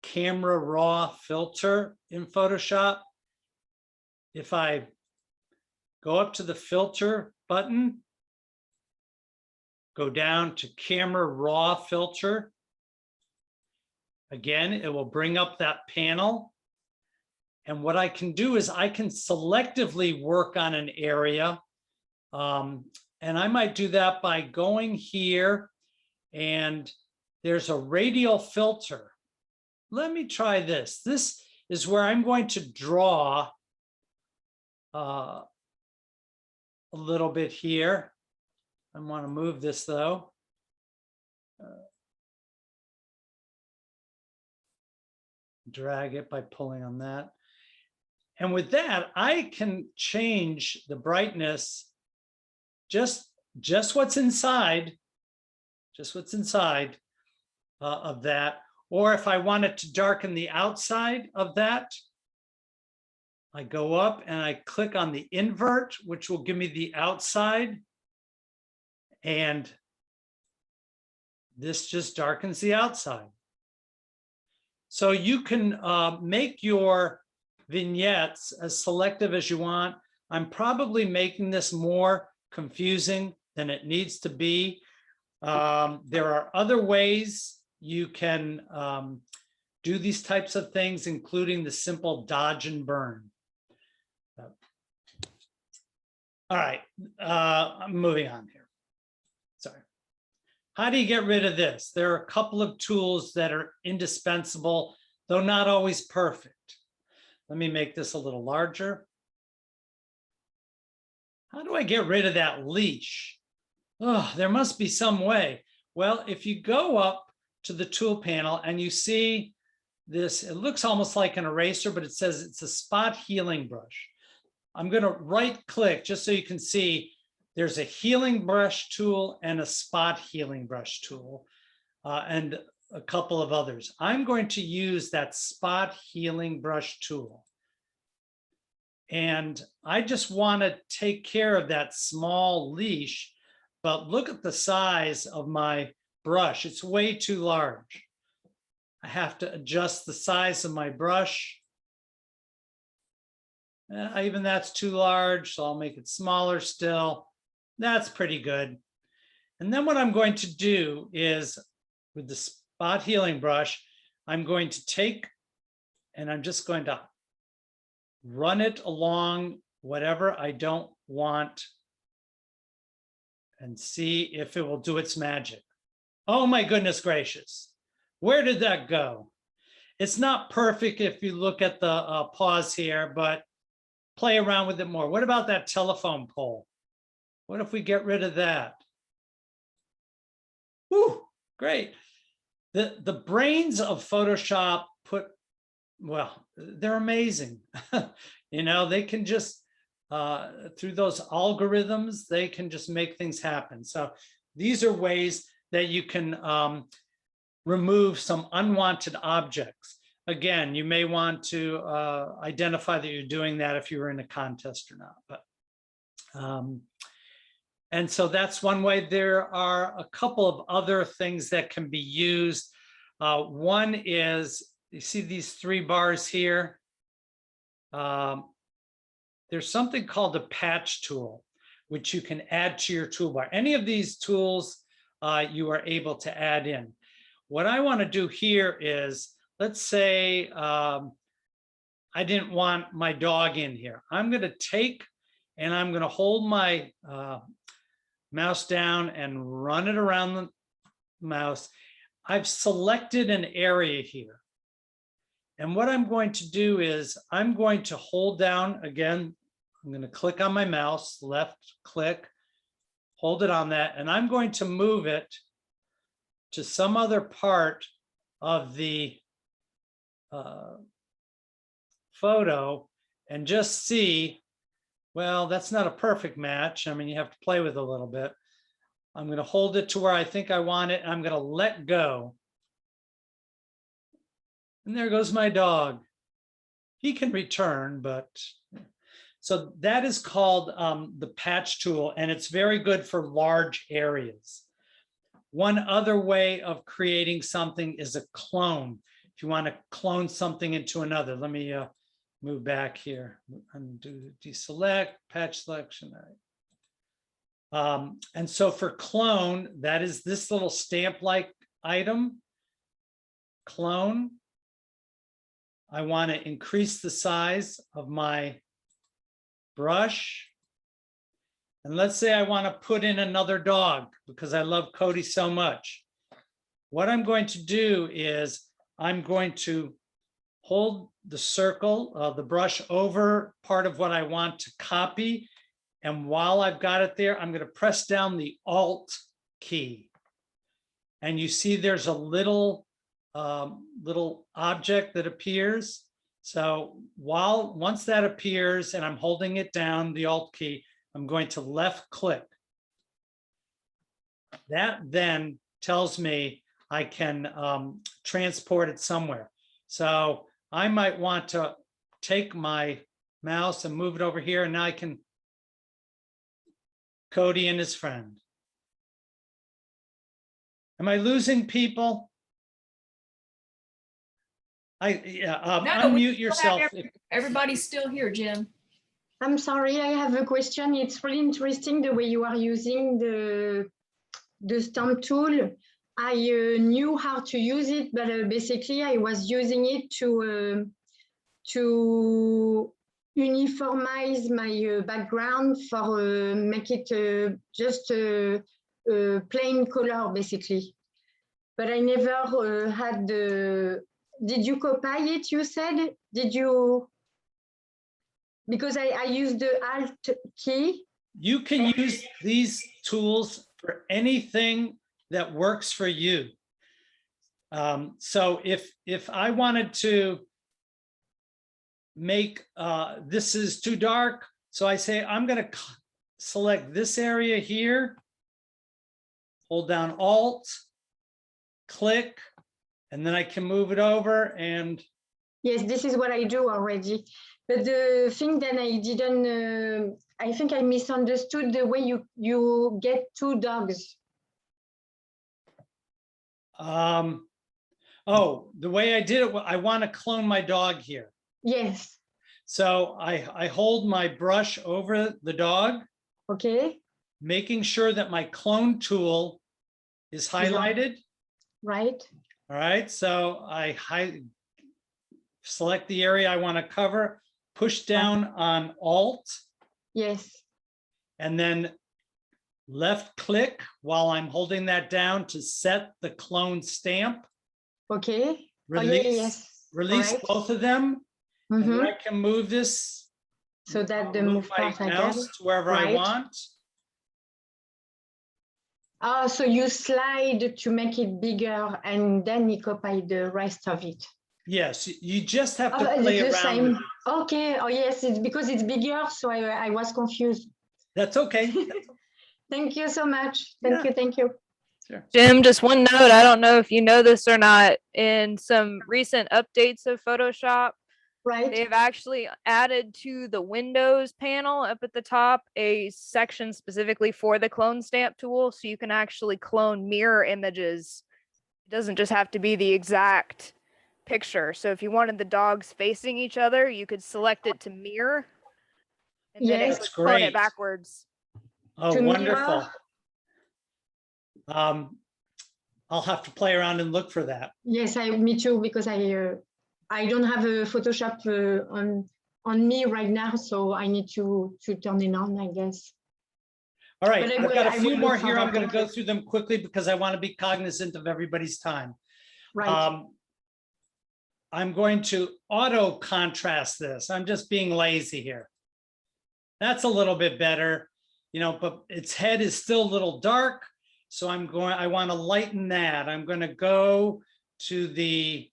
A: camera raw filter in Photoshop. If I go up to the filter button, go down to camera raw filter, again, it will bring up that panel. And what I can do is I can selectively work on an area. And I might do that by going here, and there's a radial filter. Let me try this. This is where I'm going to draw a little bit here. I want to move this though. Drag it by pulling on that. And with that, I can change the brightness, just what's inside, of that. Or if I wanted to darken the outside of that, I go up and I click on the invert, which will give me the outside. And this just darkens the outside. So you can make your vignettes as selective as you want. I'm probably making this more confusing than it needs to be. There are other ways you can do these types of things, including the simple dodge and burn. All right, I'm moving on here. Sorry. How do you get rid of this? There are a couple of tools that are indispensable, though not always perfect. Let me make this a little larger. How do I get rid of that leash? Oh, there must be some way. Well, if you go up to the tool panel and you see this, it looks almost like an eraser, but it says it's a spot healing brush. I'm going to right click just so you can see there's a healing brush tool and a spot healing brush tool and a couple of others. I'm going to use that spot healing brush tool. And I just want to take care of that small leash, but look at the size of my brush. It's way too large. I have to adjust the size of my brush. Even that's too large, so I'll make it smaller still. That's pretty good. And then what I'm going to do is with the spot healing brush, I'm going to take and I'm just going to run it along whatever I don't want and see if it will do its magic. Oh my goodness gracious. Where did that go? It's not perfect if you look at the pause here, but play around with it more. What about that telephone pole? What if we get rid of that? Whew, great. The brains of Photoshop well, they're amazing. You know, they can just, through those algorithms, they can just make things happen. So these are ways that you can remove some unwanted objects. Again, you may want to identify that you're doing that if you were in a contest or not. But and so that's one way. There are a couple of other things that can be used. One is, you see these 3 bars here? There's something called a patch tool, which you can add to your toolbar. Any of these tools you are able to add in. What I want to do here is, let's say I didn't want my dog in here. I'm going to take and I'm going to hold my mouse down and run it around the mouse. I've selected an area here. And what I'm going to do is I'm going to hold down again. I'm going to click on my mouse, left click, hold it on that, and I'm going to move it to some other part of the photo and just see, well, that's not a perfect match. I mean, you have to play with it a little bit. I'm going to hold it to where I think I want it. And I'm going to let go. And there goes my dog. He can return, but so that is called the patch tool, and it's very good for large areas. One other way of creating something is a clone. If you want to clone something into another, let me move back here. Undo, deselect, patch selection. All right. And so for clone, that is this little stamp-like item, clone. I want to increase the size of my brush. And let's say I want to put in another dog because I love Cody so much. What I'm going to do is I'm going to hold the circle, the brush over part of what I want to copy. And while I've got it there, I'm going to press down the Alt key. And you see there's a little object that appears. So once that appears and I'm holding it down, the Alt key, I'm going to left click. That then tells me I can transport it somewhere. So I might want to take my mouse and move it over here, and now I can Cody and his friend. Am I losing people?
B: No,
A: Unmute yourself.
B: Everybody's still here, Jim.
C: I'm sorry, I have a question. It's really interesting the way you are using the stamp tool. I knew how to use it, but basically I was using it to uniformize my background for make it just a plain color, basically. But I never had the. Did you copy it? You said? Did you? Because I used the Alt key.
A: You can use these tools for anything that works for you. So if I wanted to make, this is too dark, so I say, I'm going to select this area here, hold down Alt, click, and then I can move it over. And
C: yes, this is what I do already. But the thing that I didn't, I think I misunderstood the way you get two dogs.
A: Oh, the way I did it, I want to clone my dog here.
C: Yes.
A: So I hold my brush over the dog,
C: Okay.
A: making sure that my clone tool is highlighted.
C: Right.
A: All right, so select the area I want to cover, push down on Alt,
C: Yes.
A: and then left click while I'm holding that down to set the clone stamp.
C: Okay.
A: Release,
C: Oh, yeah, yes.
A: release
C: Correct.
A: both of them. And then I can move this.
C: So that the
A: move
C: move
A: my
C: part I get.
A: mouse to wherever I
C: Right.
A: want.
C: Oh, so you slide to make it bigger and then you copy the rest of it.
A: Yes, you just have to
C: Oh,
A: play
C: it's the
A: around
C: same.
A: with it.
C: Okay. Oh, yes, it's because it's bigger. So I was confused.
A: That's okay.
C: Thank you so much. Thank
A: Yeah.
C: you. Thank you.
A: Sure.
D: Jim, just one note. I don't know if you know this or not. In some recent updates of Photoshop,
C: Right.
D: they've actually added to the Windows panel up at the top a section specifically for the clone stamp tool. So you can actually clone mirror images. It doesn't just have to be the exact picture. So if you wanted the dogs facing each other, you could select it to mirror. And then it
C: Yes.
D: would
A: That's
D: clone it
A: great.
D: backwards.
A: Oh,
C: To
A: wonderful.
C: mirror.
A: I'll have to play around and look for that.
C: Yes, me too, because I don't have a Photoshop on me right now, so I need to turn it on, I guess.
A: All right,
C: But
A: I've got a
C: I
A: few
C: will
A: more
C: look for
A: here. I'm
C: that.
A: going to go through them quickly because I want to be cognizant of everybody's time.
C: Right.
A: I'm going to auto contrast this. I'm just being lazy here. That's a little bit better, you know, but its head is still a little dark. So I want to lighten that. I'm going to go to the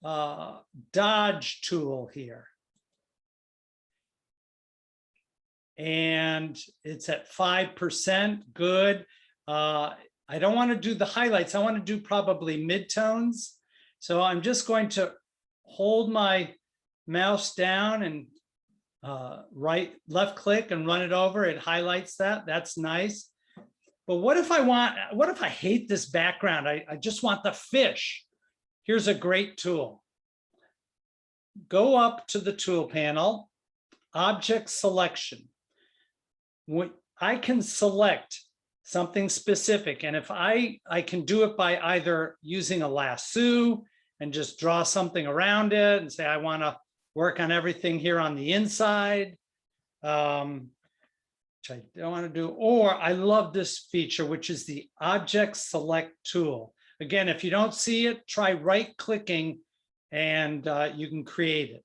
A: dodge tool here. And it's at 5%, good. I don't want to do the highlights. I want to do probably midtones. So I'm just going to hold my mouse down and left click and run it over. It highlights that. That's nice. But what if I hate this background? I just want the fish. Here's a great tool. Go up to the tool panel, object selection. I can select something specific. And if I can do it by either using a lasso and just draw something around it and say, I want to work on everything here on the inside. Which I don't want to do, or I love this feature, which is the object select tool. Again, if you don't see it, try right clicking and you can create it.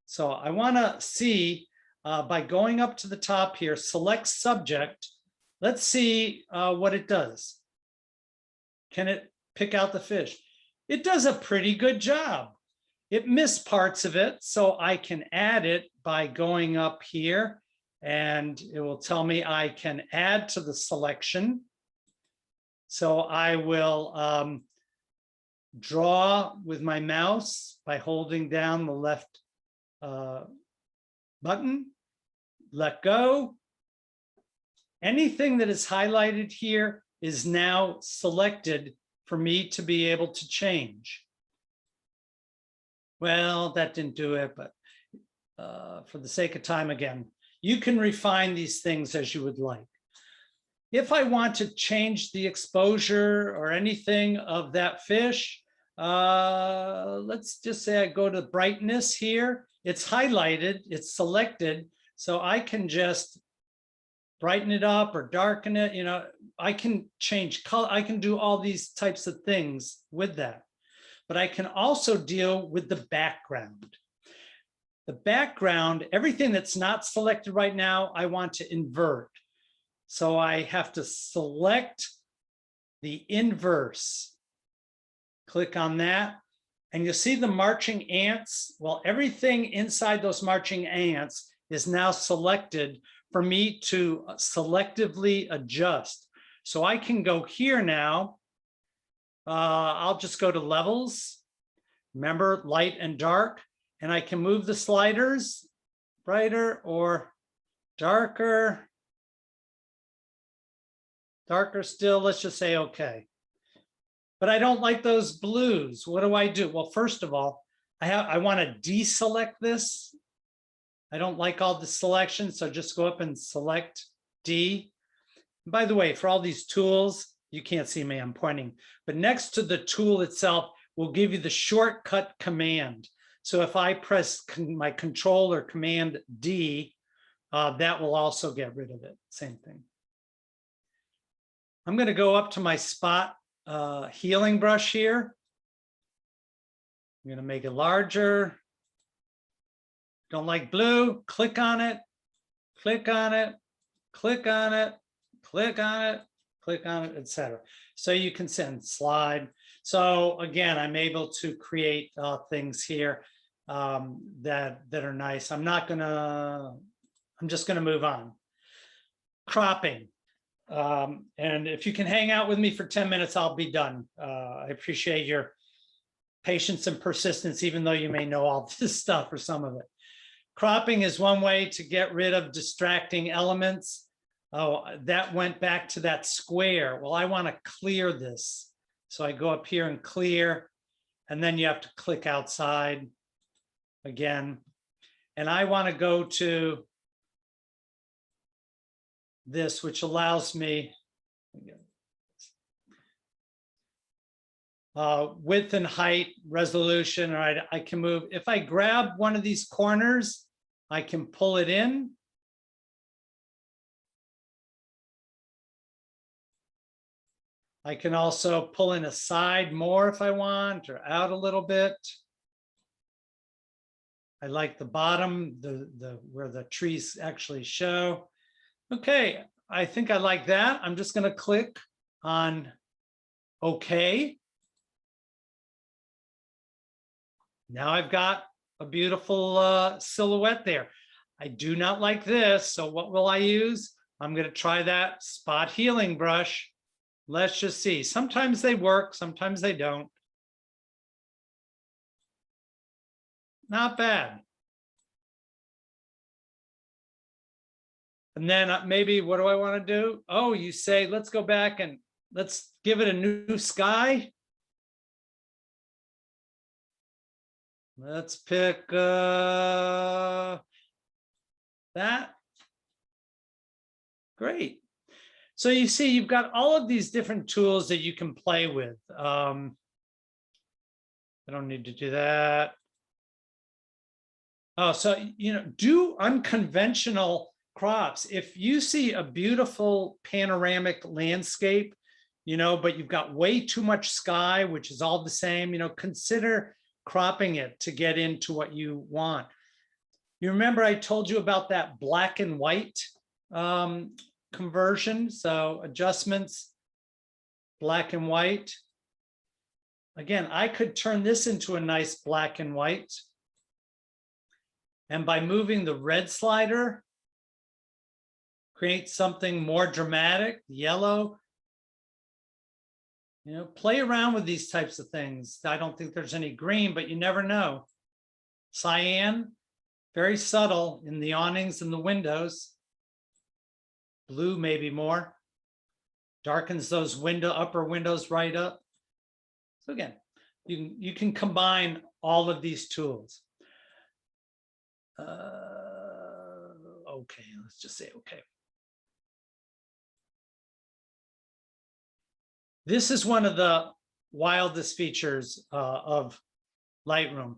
A: So I want to see by going up to the top here, select subject. Let's see what it does. Can it pick out the fish? It does a pretty good job. It missed parts of it, so I can add it by going up here. And it will tell me I can add to the selection. So I will draw with my mouse by holding down the left button, let go. Anything that is highlighted here is now selected for me to be able to change. Well, that didn't do it, but for the sake of time again, you can refine these things as you would like. If I want to change the exposure or anything of that fish, let's just say I go to brightness here. It's highlighted, it's selected, so I can just brighten it up or darken it. You know, I can change color. I can do all these types of things with that. But I can also deal with the background. The background, everything that's not selected right now, I want to invert. So I have to select the inverse. Click on that, and you'll see the marching ants. Well, everything inside those marching ants is now selected for me to selectively adjust. So I can go here now. I'll just go to levels. Remember, light and dark, and I can move the sliders brighter or darker. Darker still, let's just say okay. But I don't like those blues. What do? Well, first of all, I want to deselect this. I don't like all the selections, so just go up and select D. By the way, for all these tools, you can't see me, I'm pointing, but next to the tool itself will give you the shortcut command. So if I press my Control or Command D, that will also get rid of it, same thing. I'm going to go up to my spot healing brush here. I'm going to make it larger. Don't like blue, click on it, click on it, click on it, click on it, click on it, etc. So you can send slide. So again, I'm able to create things here that are nice. I'm just gonna move on. Cropping. And if you can hang out with me for 10 minutes, I'll be done. I appreciate your patience and persistence, even though you may know all this stuff or some of it. Cropping is one way to get rid of distracting elements. Oh, that went back to that square. Well, I want to clear this. So I go up here and clear, and then you have to click outside again. And I want to go to this, which allows me width and height resolution. All right, I can move. If I grab one of these corners, I can pull it in. I can also pull in a side more if I want, or out a little bit. I like the bottom, where the trees actually show. Okay, I think I like that. I'm just going to click on OK. Now I've got a beautiful silhouette there. I do not like this, so what will I use? I'm going to try that spot healing brush. Let's just see. Sometimes they work, sometimes they don't. Not bad. And then maybe what do I want to do? Oh, you say, let's go back and let's give it a new sky. Let's pick that. Great. So you see, you've got all of these different tools that you can play with. I don't need to do that. Oh, so, do unconventional crops. If you see a beautiful panoramic landscape, but you've got way too much sky, which is all the same, consider cropping it to get into what you want. You remember I told you about that black and white conversion. So adjustments, black and white. Again, I could turn this into a nice black and white. And by moving the red slider, create something more dramatic, yellow. Play around with these types of things. I don't think there's any green, but you never know. Cyan, very subtle in the awnings and the windows. Blue, maybe more. Darkens those upper windows right up. So again, you can combine all of these tools. Okay, let's just say okay. This is one of the wildest features of Lightroom.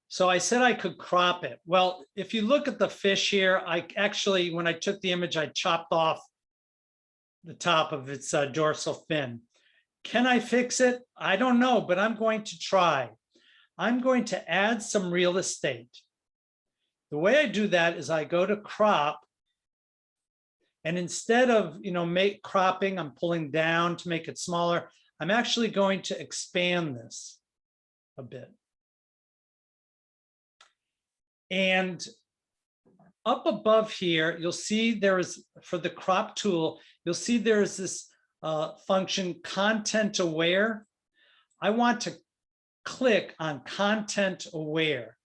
A: So I said I could crop it. Well, if you look at the fish here, I actually, when I took the image, I chopped off the top of its dorsal fin. Can I fix it? I don't know, but I'm going to try. I'm going to add some real estate. The way I do that is I go to crop, And instead of, cropping, I'm pulling down to make it smaller. I'm actually going to expand this a bit. And up above here, you'll see there is, for the crop tool, you'll see there is this function content aware. I want to click on content aware.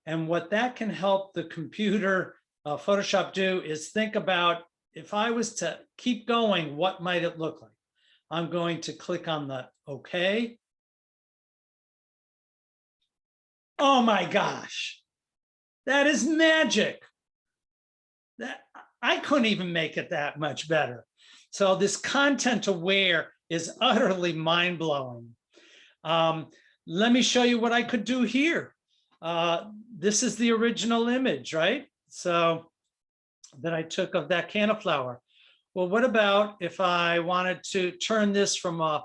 A: And what that can help the computer Photoshop do is think about, if I was to keep going, what might it look like? I'm going to click on the OK. Oh my gosh, that is magic. That I couldn't even make it that much better. So this content aware is utterly mind-blowing. Let me show you what I could do here. This is the original image, right? So that I took of that can of flour. Well, what about if I wanted to turn this from a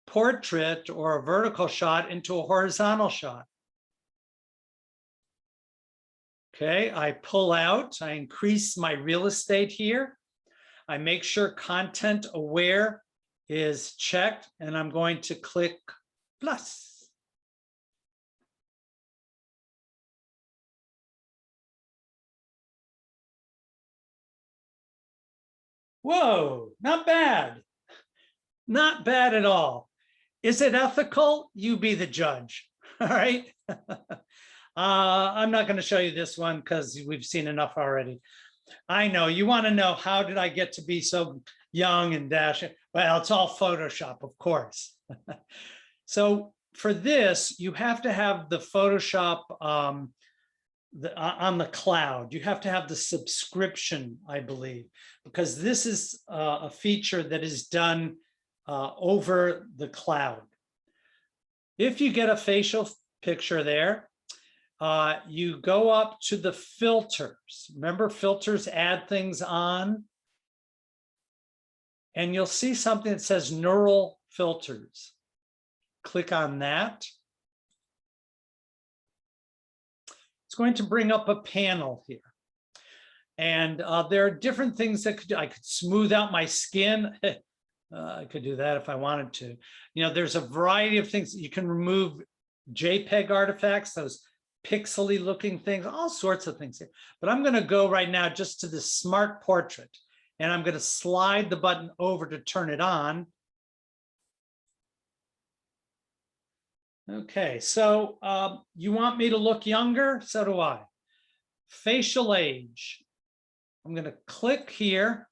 A: portrait or a vertical shot into a horizontal shot? Okay, I pull out, I increase my real estate here. I make sure content aware is checked, and I'm going to click plus. Whoa, not bad. Not bad at all. Is it ethical? You be the judge. All right. I'm not going to show you this one because we've seen enough already. I know you want to know, how did I get to be so young and dashing? Well, it's all Photoshop, of course. So for this, you have to have the Photoshop on the cloud. You have to have the subscription, I believe, because this is a feature that is done over the cloud. If you get a facial picture there, you go up to the filters. Remember, filters add things on. And you'll see something that says neural filters. Click on that. It's going to bring up a panel here. And there are different things that could do. I could smooth out my skin. I could do that if I wanted to. There's a variety of things. You can remove JPEG artifacts, those pixely looking things, all sorts of things here. But I'm going to go right now just to the smart portrait, and I'm going to slide the button over to turn it on. Okay, so you want me to look younger? So do I. Facial age. I'm going to click here,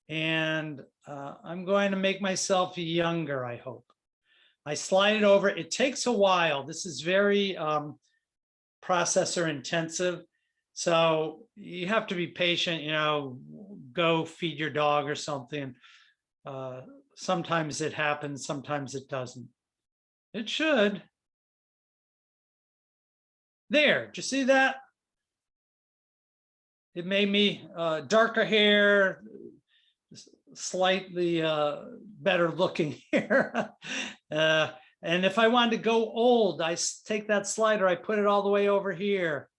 A: and I'm going to make myself younger, I hope. I slide it over. It takes a while. This is very processor intensive. So you have to be patient, go feed your dog or something. Sometimes it happens, sometimes it doesn't. It should. There, did you see that? It made me darker hair, slightly better looking here. And if I wanted to go old, I take that slider, I put it all the way over here.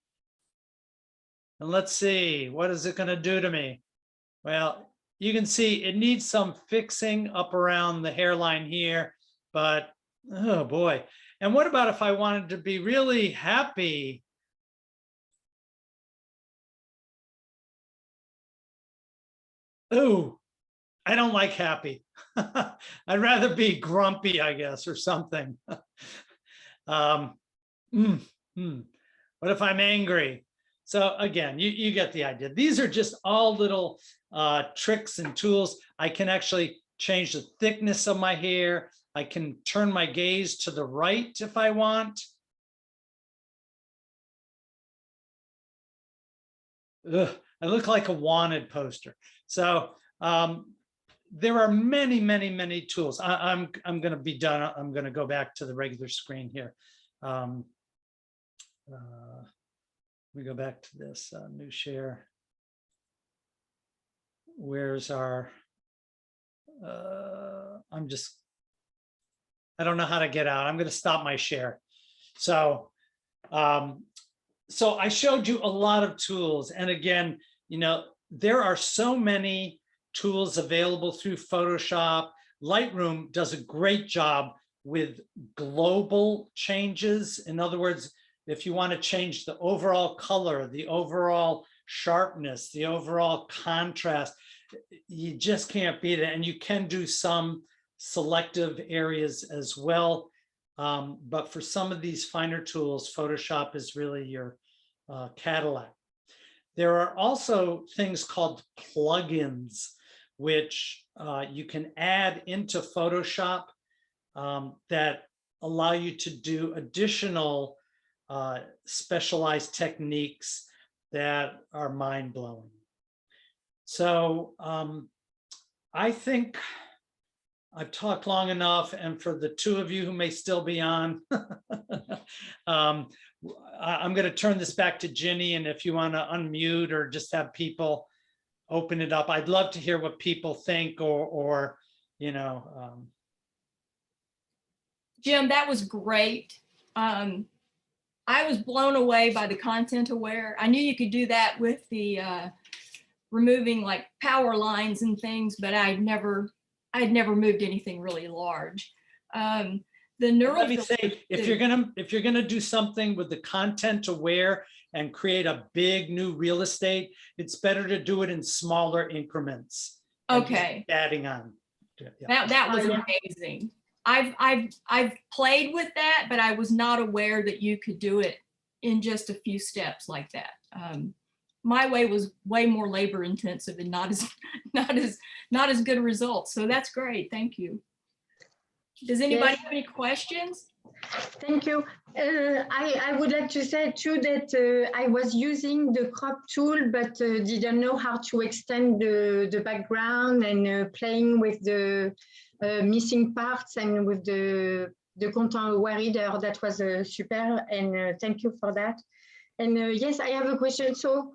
A: And let's see, what is it going to do to me? Well, you can see it needs some fixing up around the hairline here, but oh boy. And what about if I wanted to be really happy? Oh, I don't like happy. I'd rather be grumpy, I guess, or something. What if I'm angry? So again, you get the idea. These are just all little tricks and tools. I can actually change the thickness of my hair. I can turn my gaze to the right if I want. Ugh, I look like a wanted poster. So there are many, many, many tools. I'm going to be done. I'm going to go back to the regular screen here. Let me go back to this new share. Where's our, I don't know how to get out. I'm going to stop my share. So, so I showed you a lot of tools. And again, there are so many tools available through Photoshop. Lightroom does a great job with global changes. In other words, if you want to change the overall color, the overall sharpness, the overall contrast, you just can't beat it. And you can do some selective areas as well. But for some of these finer tools, Photoshop is really your Cadillac. There are also things called plugins, which you can add into Photoshop that allow you to do additional specialized techniques that are mind-blowing. So I think I've talked long enough, and for the two of you who may still be on, I'm going to turn this back to Ginny, and if you want to unmute or just have people open it up, I'd love to hear what people think, or you know.
B: Jim, that was great. I was blown away by the content aware. I knew you could do that with the removing like power lines and things, but I'd never moved anything really large. The neural.
A: Let me say, if you're gonna do something with the content aware and create a big new real estate, it's better to do it in smaller increments.
B: Okay.
A: Adding on.
B: Yeah. That was amazing. I've played with that, but I was not aware that you could do it in just a few steps like that. My way was way more labor intensive and not as good results. So that's great. Thank you. Does anybody have any questions?
C: Thank you. I would like to say too that I was using the crop tool, but didn't know how to extend the background and playing with the missing parts and with the content aware reader. That was super, and thank you for that. And yes, I have a question. So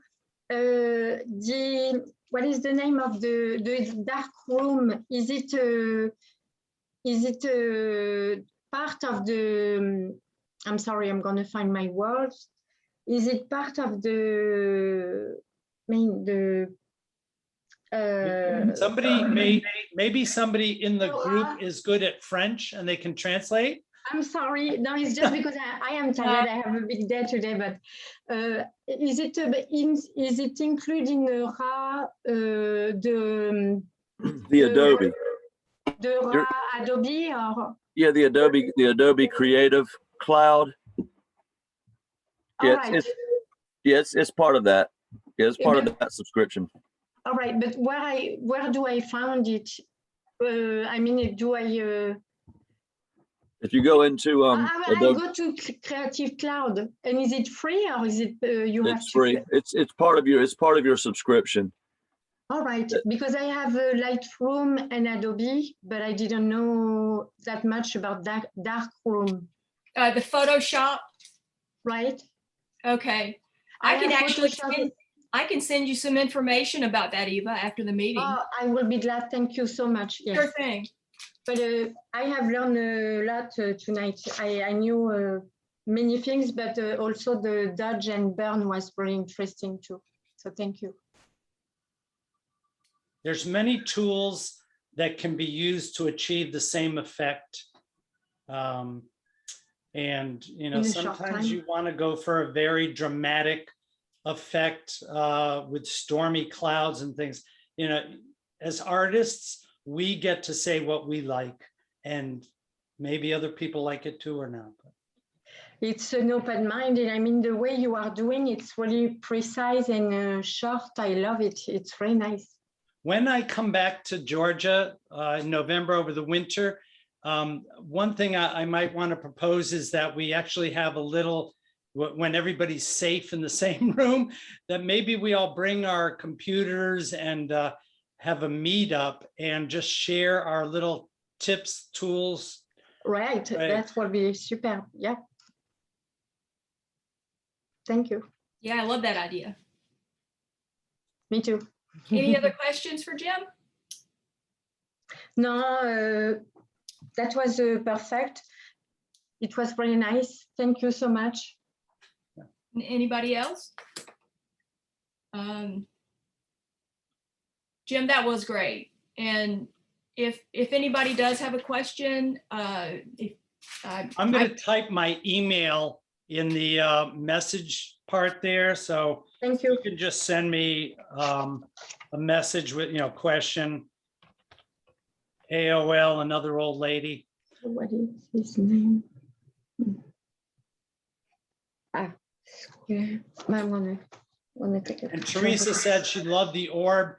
C: what is the name of the dark room? Is it part of the, I'm sorry, I'm going to find my words. Is it part of the,
A: maybe somebody in the group is good at French and they can translate?
C: I'm sorry. No, it's just because I am tired. I have a big day today. But is it including the
E: Adobe?
C: The Adobe or?
E: Yeah, the Adobe Creative Cloud. Yeah, it's part of that. Yeah, it's part of that subscription.
C: All right, but where do I find it? I mean, do I?
E: If you go into
C: I go to Creative Cloud, and is it free or is it you have to?
E: It's free. It's part of your subscription.
C: All right, because I have Lightroom and Adobe, but I didn't know that much about that darkroom.
B: The Photoshop.
C: Right.
B: Okay. I can send you some information about that, Eva, after the meeting.
C: Oh, I will be glad. Thank you so much. Yes.
B: Sure thing.
C: But I have learned a lot tonight. I knew many things, but also the dodge and burn was very interesting too. So thank you.
A: There's many tools that can be used to achieve the same effect. And you know, sometimes you want to go for a very dramatic effect with stormy clouds and things. You know, as artists, we get to say what we like, and maybe other people like it too or not.
C: It's an open mind, and I mean the way you are doing it's really precise and short. I love it. It's very nice.
A: When I come back to Georgia in November over the winter, one thing I might want to propose is that we actually have a little, when everybody's safe in the same room, that maybe we all bring our computers and have a meetup and just share our little tips, tools.
C: Right, that will be super. Yeah. Thank you.
B: Yeah, I love that idea.
C: Me too.
B: Any other questions for Jim?
C: No, that was perfect. It was very nice. Thank you so much.
B: Anybody else? Jim, that was great. And if anybody does have a question,
A: I'm going to type my email in the message part there. So
C: Thank
A: you
C: you.
A: can just send me a message with, question. AOL, another old lady.
C: What is his name? Square. I wanna take it.
A: And Teresa said she loved the orb.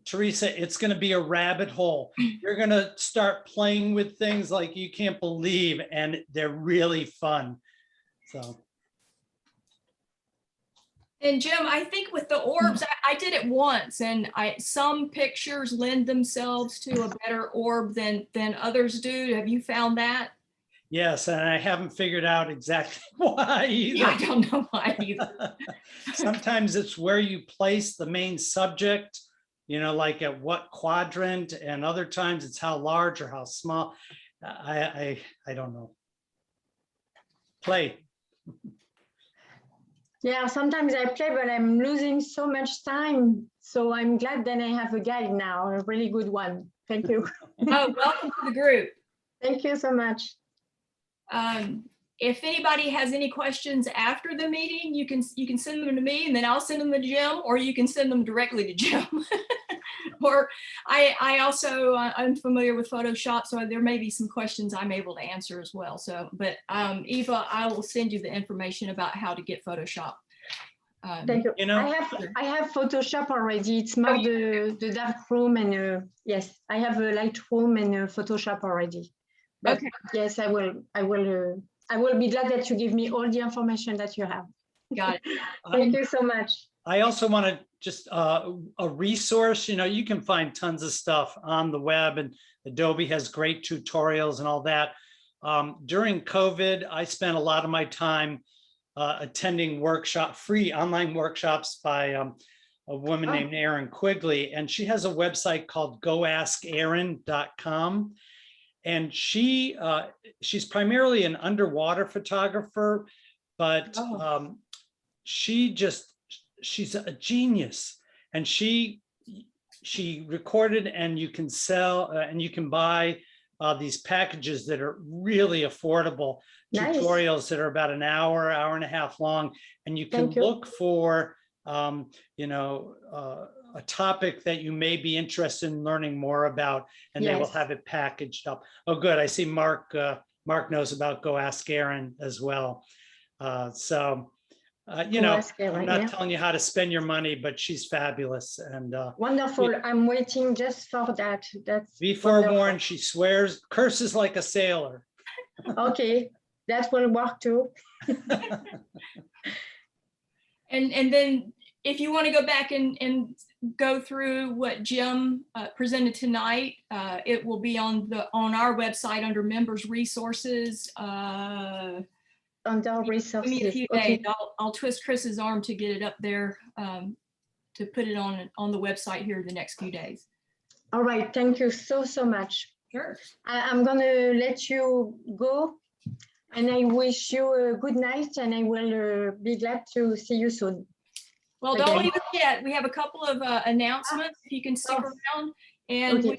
A: Teresa, it's going to be a rabbit hole. You're going to start playing with things like you can't believe, and they're really fun. So.
B: And Jim, I think with the orbs, I did it once, and some pictures lend themselves to a better orb than others do. Have you found that?
A: Yes, and I haven't figured out exactly why either.
B: Yeah, I don't know why either.
A: Sometimes it's where you place the main subject, like at what quadrant, and other times it's how large or how small. I don't know. Play.
C: Yeah, sometimes I play, but I'm losing so much time. So I'm glad that I have a guide now, a really good one. Thank you.
B: Oh, welcome to the group.
C: Thank you so much.
B: If anybody has any questions after the meeting, you can send them to me, and then I'll send them to Jim, or you can send them directly to Jim. Or I also I'm familiar with Photoshop, so there may be some questions I'm able to answer as well. So, but Eva, I will send you the information about how to get Photoshop.
C: Thank you. I have Photoshop already. It's more the dark room, and yes, I have a light room and Photoshop already. But
B: okay.
C: Yes, I will be glad that you give me all the information that you have.
B: Got it.
C: Thank you so much.
A: I also want to just a resource, you can find tons of stuff on the web, and Adobe has great tutorials and all that. During COVID, I spent a lot of my time attending free online workshops by a woman named Erin Quigley, and she has a website called goaskerin.com. And she's primarily an underwater photographer, but she's a genius, and she recorded, and you can sell and you can buy these packages that are really affordable. Nice. Tutorials that are about an hour and a half long, and you can look for a topic that you may be interested in learning more about, and they will have it packaged up. Oh, good. I see Mark knows about Go Ask Erin as well. I'm not telling you how to spend your money, but she's fabulous. And
C: wonderful. I'm waiting just for that.
A: Be forewarned, she curses like a sailor.
C: Okay, that will work too.
B: And then if you want to go back and go through what Jim presented tonight, it will be on our website under members resources.
C: Under resources.
B: Give me a few days. I'll twist Chris's arm to get it up there, to put it on the website here the next few days.
C: All right. Thank you so much.
B: Sure. I'm
C: going to let you go, and I wish you a good night, and I will be glad to see you soon.
B: Well, don't leave it yet. We have a couple of announcements, if you can stick around. And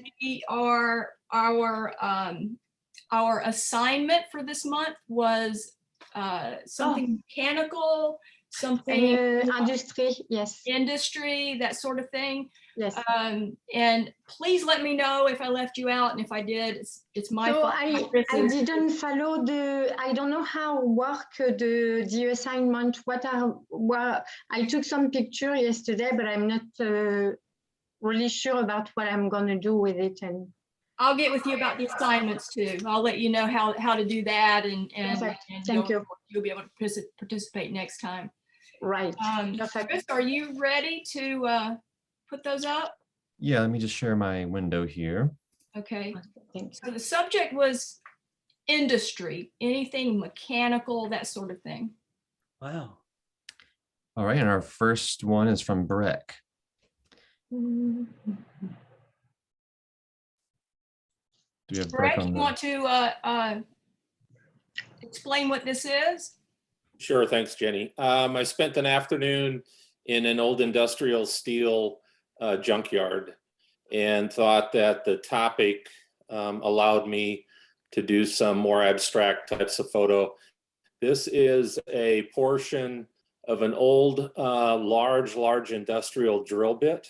B: our assignment for this month was something mechanical, something
C: industry, yes.
B: Industry, that sort of thing.
C: Yes.
B: And please let me know if I left you out, and if I did, it's my fault.
C: I didn't follow I don't know how work the assignment. I took some picture yesterday, but I'm not really sure about what I'm gonna do with it. And
B: I'll get with you about the assignments too. I'll let you know how to do that, and
C: thank you.
B: You'll be able to participate next time.
C: Right.
B: Chris, are you ready to put those up?
F: Yeah, let me just share my window here.
B: Okay. So the subject was industry, anything mechanical, that sort of thing.
A: Wow.
F: All right, and our first one is from Breck.
B: Do
F: we have
B: Breck, you want to explain what this is?
G: Sure, thanks, Jenny. I spent an afternoon in an old industrial steel junkyard, and thought that the topic allowed me to do some more abstract types of photo. This is a portion of an old, large industrial drill bit,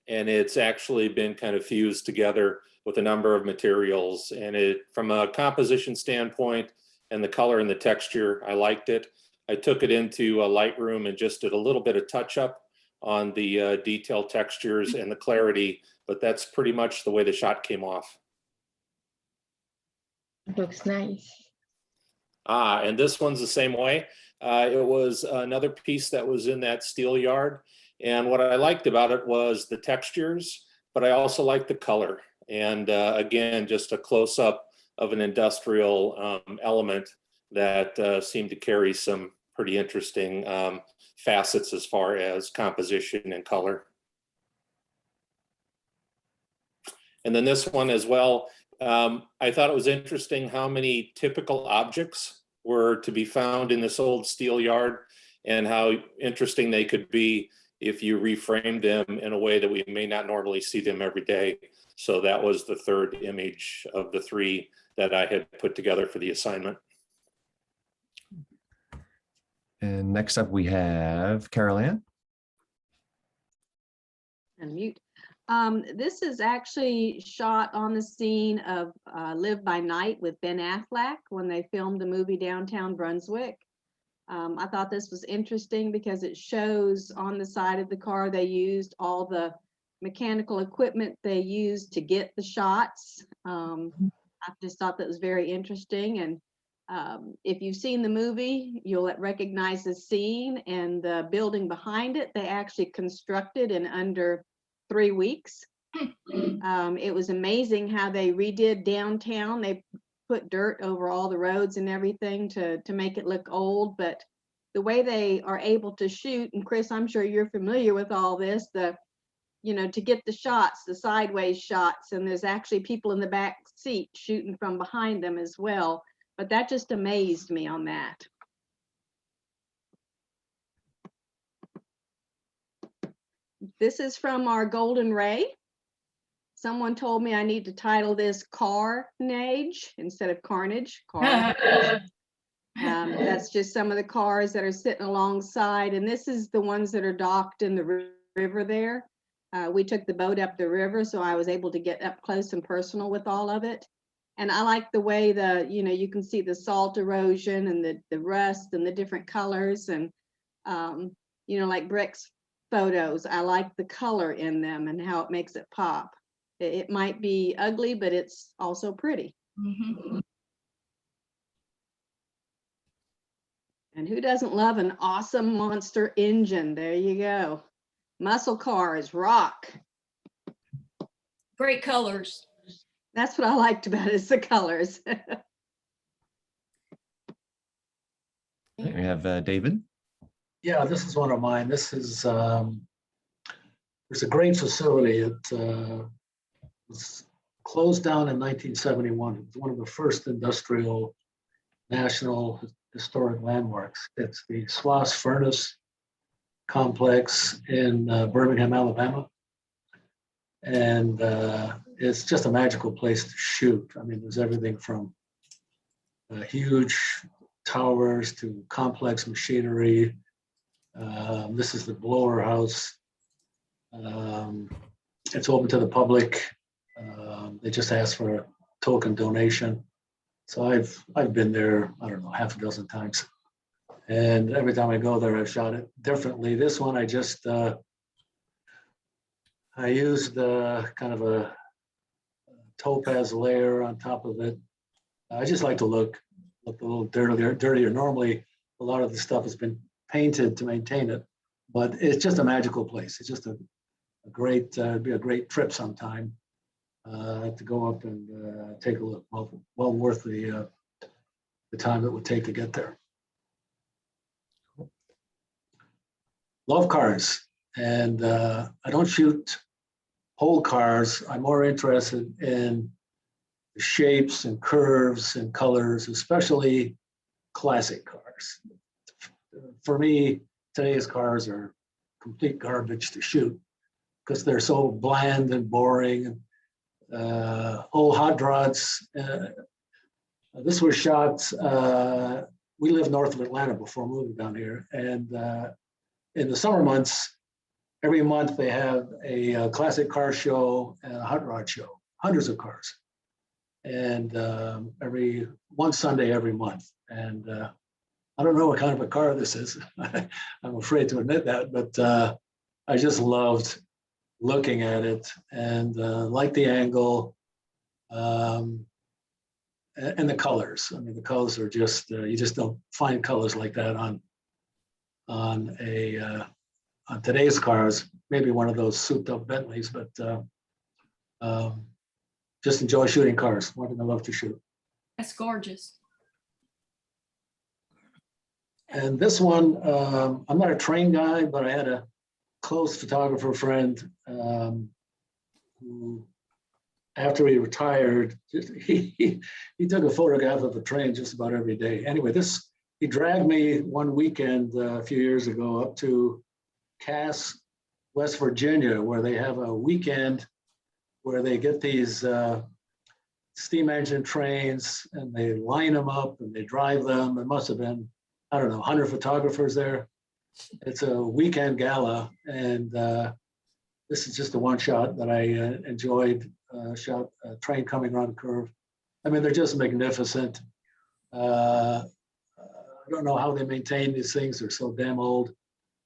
G: and it's actually been kind of fused together with a number of materials. And it, from a composition standpoint and the color and the texture, I liked it. I took it into a Lightroom and just did a little bit of touch up on the detail textures and the clarity, but that's pretty much the way the shot came off.
C: Looks nice.
G: And this one's the same way. It was another piece that was in that steel yard. And what I liked about it was the textures, but I also liked the color. And again, just a close up of an industrial element that seemed to carry some pretty interesting facets as far as composition and color. And then this one as well, I thought it was interesting how many typical objects were to be found in this old steel yard, and how interesting they could be if you reframe them in a way that we may not normally see them every day. So that was the third image of the three that I had put together for the assignment.
F: And next up we have Carol Ann.
H: Unmute. This is actually shot on the scene of Live by Night with Ben Affleck when they filmed the movie Downtown Brunswick. I thought this was interesting because it shows on the side of the car they used all the mechanical equipment they used to get the shots. I just thought that was very interesting. And if you've seen the movie, you'll recognize the scene and the building behind it. They actually constructed in under 3 weeks. It was amazing how they redid downtown. They put dirt over all the roads and everything to make it look old, but the way they are able to shoot, and Chris, I'm sure you're familiar with all this, to get the shots, the sideways shots, and there's actually people in the back seat shooting from behind them as well. But that just amazed me on that. This is from our Golden Ray. Someone told me I need to title this Carnage instead of Carnage. Carnage. That's just some of the cars that are sitting alongside, and this is the ones that are docked in the river there. We took the boat up the river, so I was able to get up close and personal with all of it. And I like the way you can see the salt erosion and the rust and the different colors, and like Brick's photos, I like the color in them and how it makes it pop. It might be ugly, but it's also pretty.
B: Mhm.
H: And who doesn't love an awesome monster engine? There you go. Muscle cars rock.
B: Great colors.
H: That's what I liked about it, is the colors.
F: We have David.
I: Yeah, this is one of mine. This is it's a great facility. It was closed down in 1971. It was one of the first industrial national historic landmarks. It's the Swass Furnace Complex in Birmingham, Alabama. And it's just a magical place to shoot. I mean, there's everything from huge towers to complex machinery. This is the blower house. It's open to the public. They just ask for a token donation. So I've been there, I don't know, half a dozen times. And every time I go there, I've shot it differently. This one, I used kind of a topaz layer on top of it. I just like to look a little dirtier. Normally, a lot of the stuff has been painted to maintain it, but it's just a magical place. It's just a great, be a great trip sometime to go up and take a look. Well worth the time it would take to get there. Love cars, and I don't shoot whole cars. I'm more interested in the shapes and curves and colors, especially classic cars. For me, today's cars are complete garbage to shoot. because they're so bland and boring. Old hot rods. This was shot, we lived north of Atlanta before moving down here. And in the summer months, every month they have a classic car show and a hot rod show, hundreds of cars. And every one Sunday every month. And I don't know what kind of a car this is. I'm afraid to admit that, but I just loved looking at it and liked the angle and the colors. I mean, the colors are just, you just don't find colors like that on today's cars, maybe one of those souped up Bentleys, but just enjoy shooting cars. One thing I love to shoot.
B: That's gorgeous.
I: And this one, I'm not a train guy, but I had a close photographer friend who, after he retired, he took a photograph of a train just about every day. Anyway, he dragged me one weekend a few years ago up to Cass, West Virginia, where they have a weekend where they get these steam engine trains and they line them up and they drive them. It must have been, I don't know, 100 photographers there. It's a weekend gala, and this is just a one shot that I enjoyed. Shot a train coming around the curve. I mean, they're just magnificent. I don't know how they maintain these things. They're so damn old.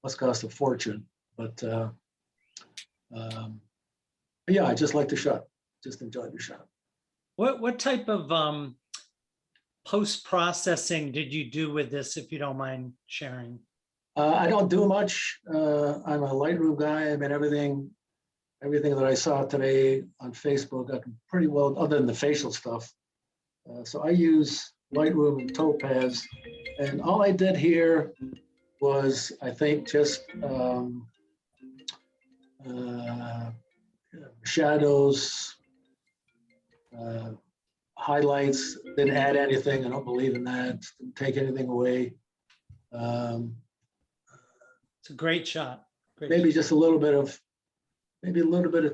I: Must cost a fortune. But yeah, I just like the shot. Just enjoyed the shot.
A: What type of post-processing did you do with this, if you don't mind sharing?
I: I don't do much. I'm a Lightroom guy. I mean, everything that I saw today on Facebook, I can pretty well, other than the facial stuff. So I use Lightroom and Topaz, and all I did here was, I think, just shadows, highlights. Didn't add anything. I don't believe in that. Didn't take anything away.
A: It's a great shot.
I: Maybe just a little bit of,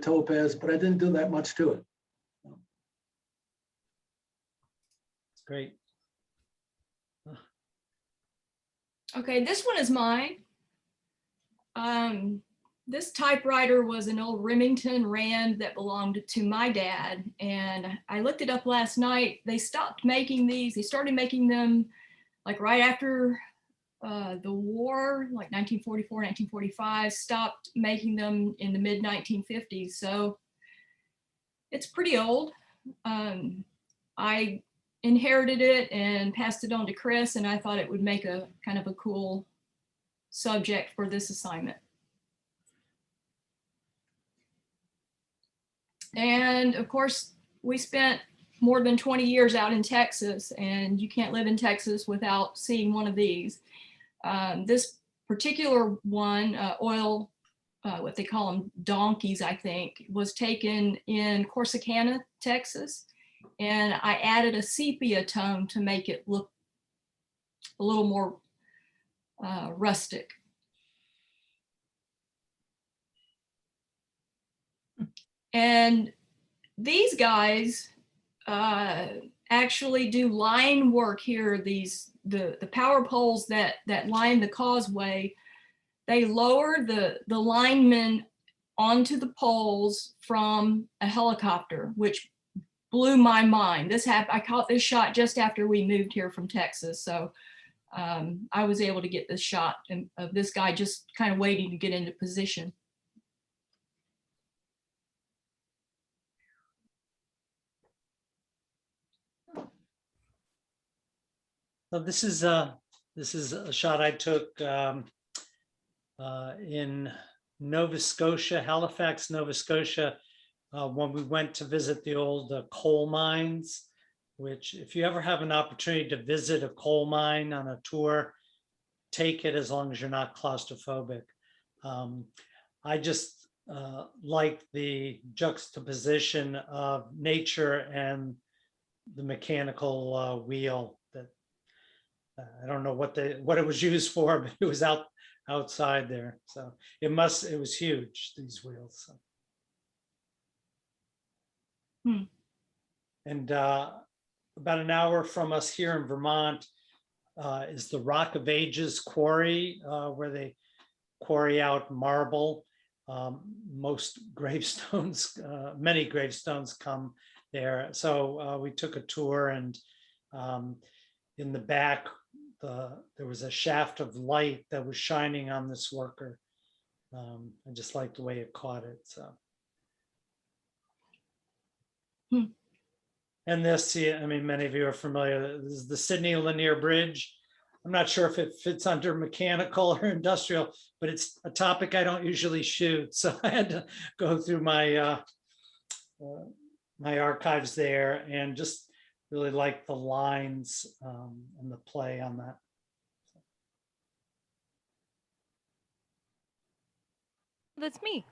I: Topaz, but I didn't do that much to it.
A: It's great.
B: Okay, this one is mine. This typewriter was an old Remington Rand that belonged to my dad. And I looked it up last night. They stopped making these. They started making them like right after the war, like 1944, 1945, stopped making them in the mid 1950s. So it's pretty old. I inherited it and passed it on to Chris, and I thought it would make a kind of a cool subject for this assignment. And of course, we spent more than 20 years out in Texas, and you can't live in Texas without seeing one of these. This particular one, oil, what they call them donkeys, I think, was taken in Corsicana, Texas. And I added a sepia tone to make it look a little more rustic. And these guys actually do line work here. The power poles that line the causeway, they lower the linemen onto the poles from a helicopter, which blew my mind. I caught this shot just after we moved here from Texas. So I was able to get this shot of this guy just kind of waiting to get into position.
A: So this is a shot I took in Nova Scotia, Halifax, Nova Scotia, when we went to visit the old coal mines, which if you ever have an opportunity to visit a coal mine on a tour, take it as long as you're not claustrophobic. I just like the juxtaposition of nature and the mechanical wheel. I don't know what it was used for, but it was outside there. So it was huge, these wheels. So. And about an hour from us here in Vermont is the Rock of Ages quarry, where they quarry out marble. Most gravestones, many gravestones come there. So we took a tour, and in the back, there was a shaft of light that was shining on this worker. I just liked the way it caught it. So. And this, I mean, many of you are familiar. This is the Sydney Lanier Bridge. I'm not sure if it fits under mechanical or industrial, but it's a topic I don't usually shoot. So I had to go through my my archives there and just really like the lines and the play on that.
D: That's me.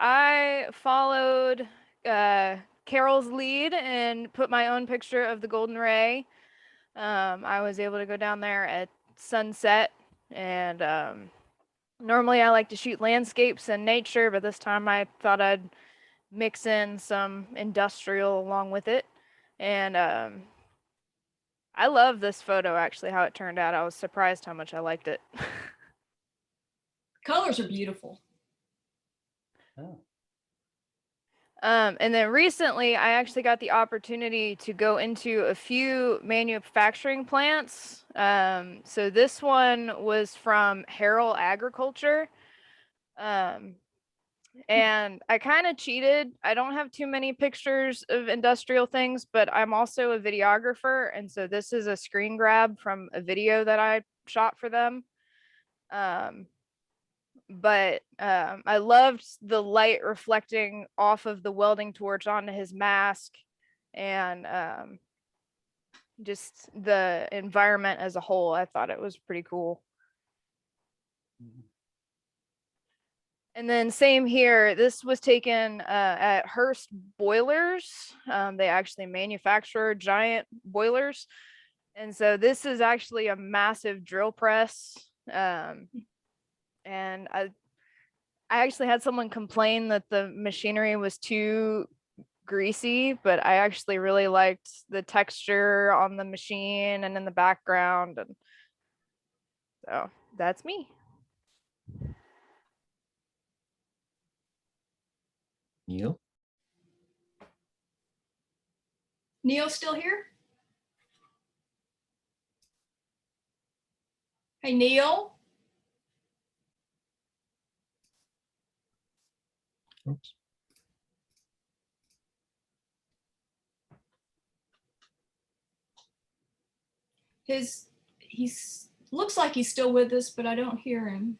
D: I followed Carol's lead and put my own picture of the Golden Ray. I was able to go down there at sunset, and normally I like to shoot landscapes and nature, but this time I thought I'd mix in some industrial along with it. And I love this photo, actually, how it turned out. I was surprised how much I liked it.
B: Colors are beautiful.
A: Oh.
D: And then recently, I actually got the opportunity to go into a few manufacturing plants. So this one was from Harrell Agriculture. And I kind of cheated. I don't have too many pictures of industrial things, but I'm also a videographer. And so this is a screen grab from a video that I shot for them. But I loved the light reflecting off of the welding torch onto his mask, and just the environment as a whole. I thought it was pretty cool. And then same here, this was taken at Hearst Boilers. They actually manufacture giant boilers. And so this is actually a massive drill press. And I actually had someone complain that the machinery was too greasy, but I actually really liked the texture on the machine and in the background. And so that's me.
F: Neil?
B: Neil still here? Hey, Neil?
F: Oops.
B: He's looks like he's still with us, but I don't hear him.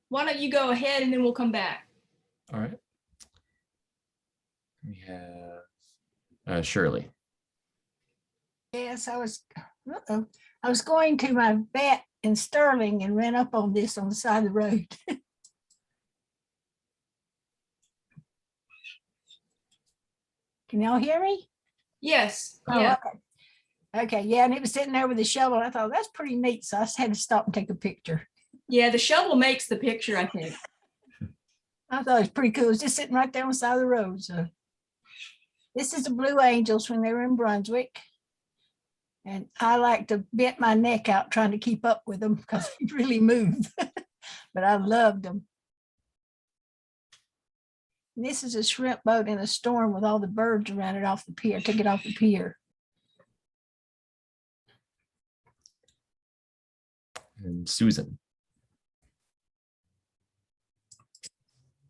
B: Why don't you go ahead and then we'll come back?
F: All right. We have Shirley.
J: Yes, I was going to my vet in Sterling and ran up on this on the side of the road. Can y'all hear me?
B: Yes.
J: Oh,
B: Yeah.
J: okay. Yeah, and it was sitting there with a shovel. I thought that's pretty neat, so I just had to stop and take a picture.
B: Yeah, the shovel makes the picture, I think.
J: I thought it was pretty cool. It was just sitting right there on the side of the road. So this is the Blue Angels when they were in Brunswick. And I like to bend my neck out trying to keep up with them because they really move. But I loved them. And this is a shrimp boat in a storm with all the birds around it off the pier. Took it off the pier.
F: And Susan.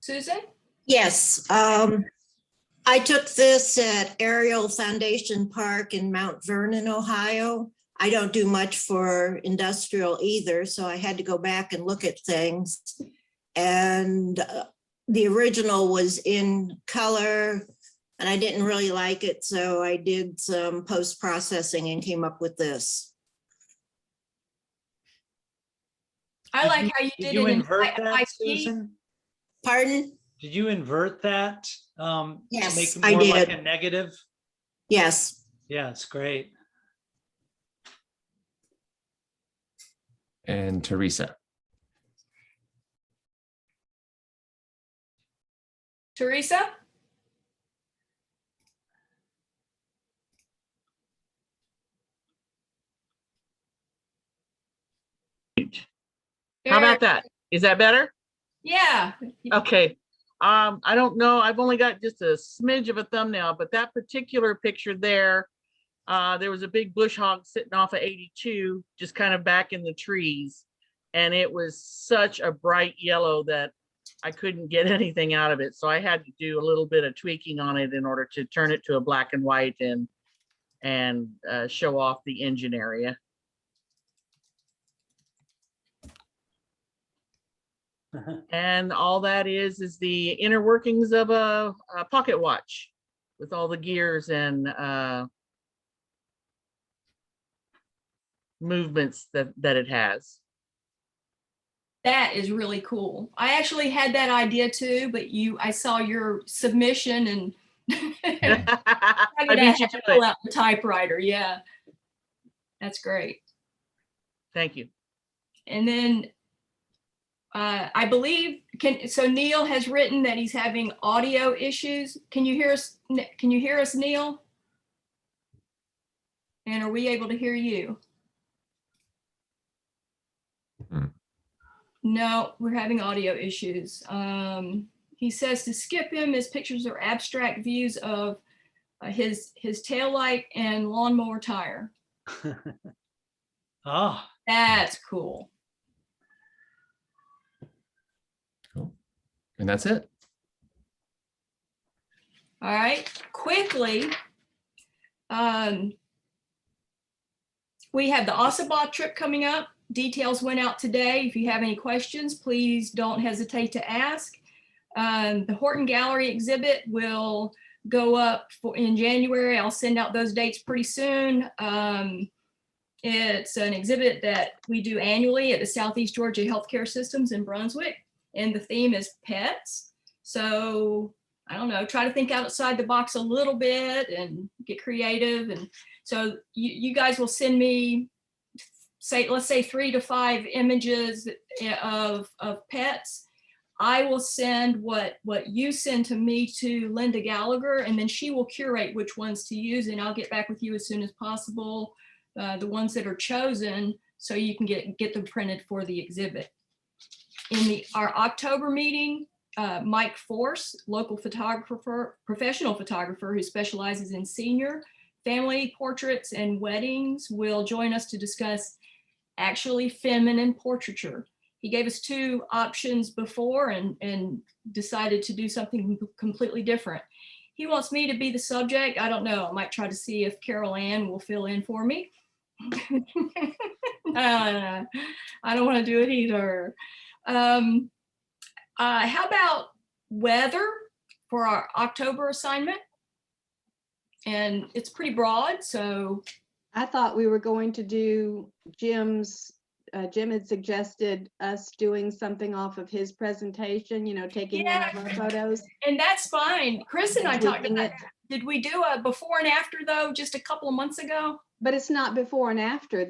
B: Susan?
K: Yes, I took this at Ariel Foundation Park in Mount Vernon, Ohio. I don't do much for industrial either, so I had to go back and look at things. And the original was in color, and I didn't really like it, so I did some post-processing and came up with this.
B: I like how you did
A: you
B: it in
A: invert that,
B: IP.
A: Susan?
K: Pardon?
A: Did you invert that? To
K: Yes,
A: make it
K: I
A: more like
K: did.
A: a negative?
K: Yes.
A: Yeah, it's great.
F: And Teresa.
B: Teresa?
L: How about that? Is that better?
B: Yeah.
L: Okay. I don't know. I've only got just a smidge of a thumbnail, but that particular picture there, there was a big bush hog sitting off of 82, just kind of back in the trees. And it was such a bright yellow that I couldn't get anything out of it. So I had to do a little bit of tweaking on it in order to turn it to a black and white and show off the engine area. And all that is the inner workings of a pocket watch with all the gears and movements that it has.
B: That is really cool. I actually had that idea too, but I saw your submission and
L: I
B: I
L: beat you
B: had
L: to
B: pull
L: it.
B: out the typewriter. Yeah, that's great.
L: Thank you.
B: And then I believe so Neil has written that he's having audio issues. Can you hear us? Can you hear us, Neil? And are we able to hear you? No, we're having audio issues. He says to skip him, his pictures are abstract views of his taillight and lawnmower tire.
A: Oh,
B: That's cool.
F: Cool. And that's it.
B: All right, quickly. We have the Ossabaw trip coming up. Details went out today. If you have any questions, please don't hesitate to ask. The Horton Gallery exhibit will go up in January. I'll send out those dates pretty soon. It's an exhibit that we do annually at the Southeast Georgia Healthcare Systems in Brunswick, and the theme is pets. So I don't know, try to think outside the box a little bit and get creative. And so you guys will send me, let's say 3 to 5 images of pets. I will send what you send to me to Linda Gallagher, and then she will curate which ones to use, and I'll get back with you as soon as possible, the ones that are chosen, so you can get them printed for the exhibit. In our October meeting, Mike Force, local photographer, professional photographer who specializes in senior, family portraits, and weddings, will join us to discuss actually feminine portraiture. He gave us 2 options before and decided to do something completely different. He wants me to be the subject. I don't know. I might try to see if Carol Ann will fill in for me. I don't want to do it either. How about weather for our October assignment? And it's pretty broad, so.
H: I thought we were going to do Jim had suggested us doing something off of his presentation, taking one of our photos.
B: And that's fine. Chris and I talked
H: Tweaking
B: about, did we do a before and after though, just a couple of months ago?
H: But it's not before and after.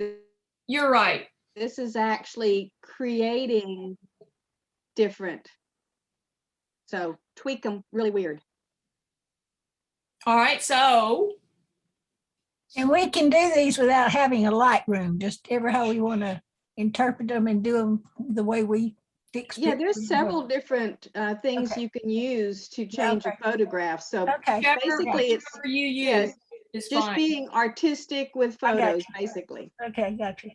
B: You're right.
H: This is actually creating different. So tweak them really weird.
B: All right, so.
J: And we can do these without having a Lightroom, just ever how we want to interpret them and do them the way we fix.
H: Yeah, there's several different things
J: Okay.
H: you can use to change a photograph. So basically it's
B: you use is
H: just
B: fine.
H: being artistic with photos, basically.
J: Okay, gotcha.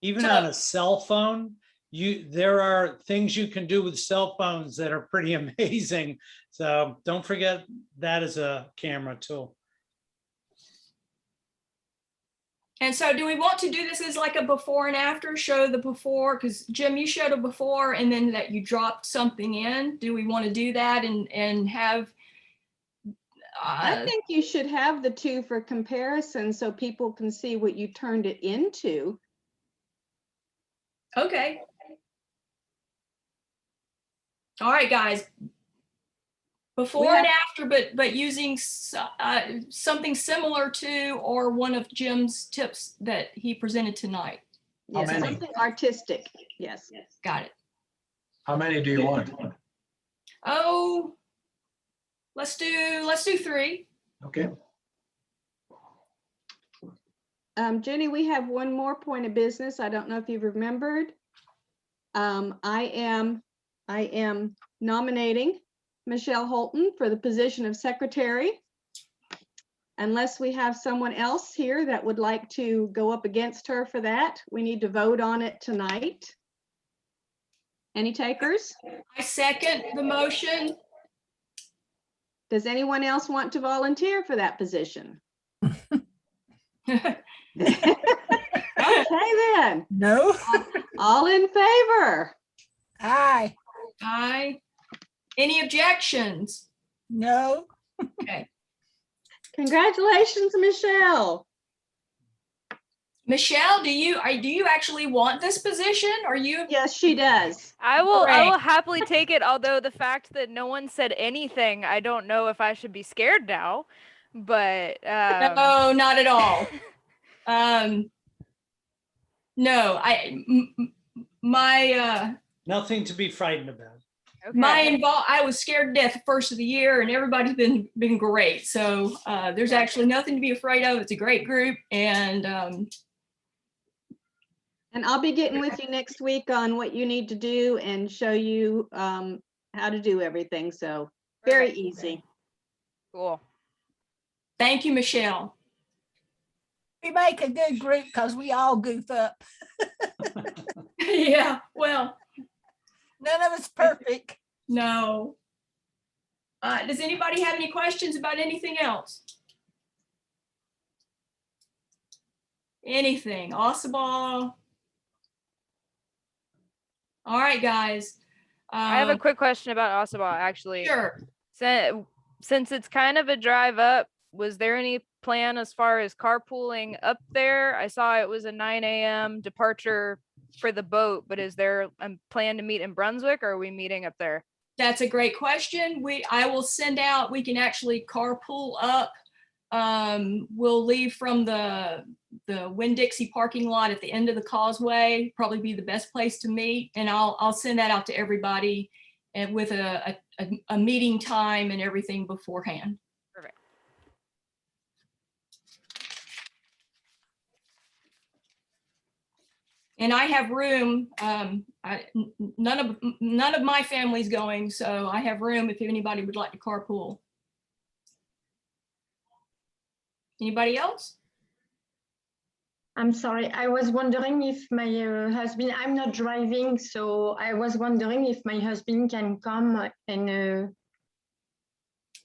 A: even on a cell phone, there are things you can do with cell phones that are pretty amazing. So don't forget that as a camera tool.
B: And so do we want to do this as like a before and after, show the before? Because Jim, you showed a before and then that you dropped something in. Do we want to do that and have?
H: I think you should have the 2 for comparison so people can see what you turned it into.
B: Okay. All right, guys. Before and after, but using something similar to or one of Jim's tips that he presented tonight.
I: How
H: Yes,
I: many?
H: something artistic. Yes.
B: Got it.
I: How many do you want?
B: Oh, let's do 3.
I: Okay.
H: Jenny, we have one more point of business. I don't know if you've remembered. I am nominating Michelle Holton for the position of secretary. Unless we have someone else here that would like to go up against her for that, we need to vote on it tonight. Any takers?
B: I second the motion.
H: Does anyone else want to volunteer for that position? Okay, then.
J: No.
H: All in favor?
J: Aye.
B: Aye. Any objections?
J: No.
B: Okay.
H: Congratulations, Michelle.
B: Michelle, do you actually want this position? Are you?
H: Yes, she does.
D: I will
B: Hooray.
D: happily take it, although the fact that no one said anything, I don't know if I should be scared now. But
B: No, not at all. No, my
A: Nothing to be frightened about.
D: okay.
B: I was scared to death the first of the year, and everybody's been great. So there's actually nothing to be afraid of. It's a great group, and
H: I'll be getting with you next week on what you need to do and show you how to do everything. So very
D: Perfect.
H: easy.
D: Cool.
B: thank you, Michelle.
J: We make a good group because we all goof up.
B: Yeah, well,
J: None of us perfect.
B: no. Does anybody have any questions about anything else? Anything? Ossabaw? All right, guys.
D: I have a quick question about Ossabaw, actually.
B: Sure.
D: Since it's kind of a drive up, was there any plan as far as carpooling up there? I saw it was a 9 a.m. departure for the boat, but is there a plan to meet in Brunswick, or are we meeting up there?
B: That's a great question. I will send out, we can actually carpool up. We'll leave from the Winn-Dixie parking lot at the end of the causeway, probably be the best place to meet. And I'll send that out to everybody and with a meeting time and everything beforehand.
D: Perfect.
B: And I have room. None of my family's going, so I have room if anybody would like to carpool. Anybody else?
C: I'm sorry, I was wondering if my husband, I'm not driving, so I was wondering if my husband can come and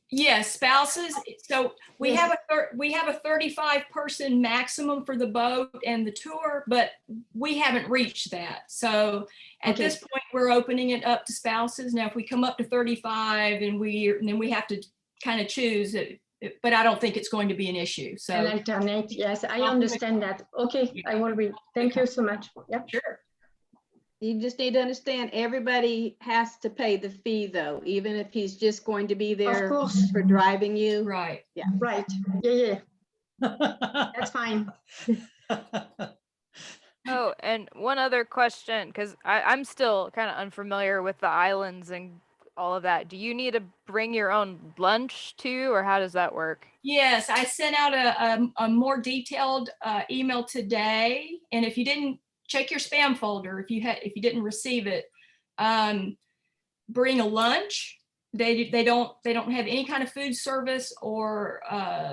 B: Yes, spouses. So we
C: Yes.
B: have a 35 person maximum for the boat and the tour, but we haven't reached that. So at
C: Okay.
B: this point, we're opening it up to spouses. Now, if we come up to 35 and then we have to kind of choose it, but I don't think it's going to be an issue. So
C: an alternate. Yes, I understand that. Okay, I will read. Thank you so much. Yeah.
B: sure.
H: You just need to understand, everybody has to pay the fee though, even if he's just going to be there
C: course.
H: for driving you.
B: Right.
C: Right. Yeah. That's fine.
D: Oh, and one other question, because I'm still kind of unfamiliar with the islands and all of that. Do you need to bring your own lunch too, or how does that work?
B: Yes, I sent out a more detailed email today, and if you didn't check your spam folder, if you didn't receive it, bring a lunch. They don't have any kind of food service or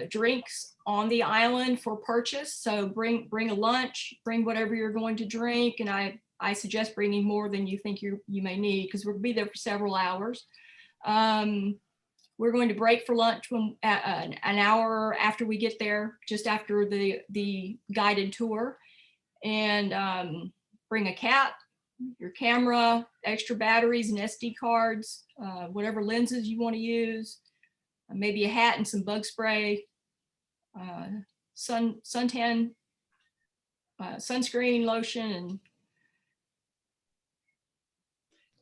B: drinks on the island for purchase. So bring a lunch, bring whatever you're going to drink, and I suggest bringing more than you think you may need, because we'll be there for several hours. We're going to break for lunch when an hour after we get there, just after the guided tour, and bring a cat, your camera, extra batteries and SD cards, whatever lenses you want to use, maybe a hat and some bug spray, suntan, sunscreen lotion, and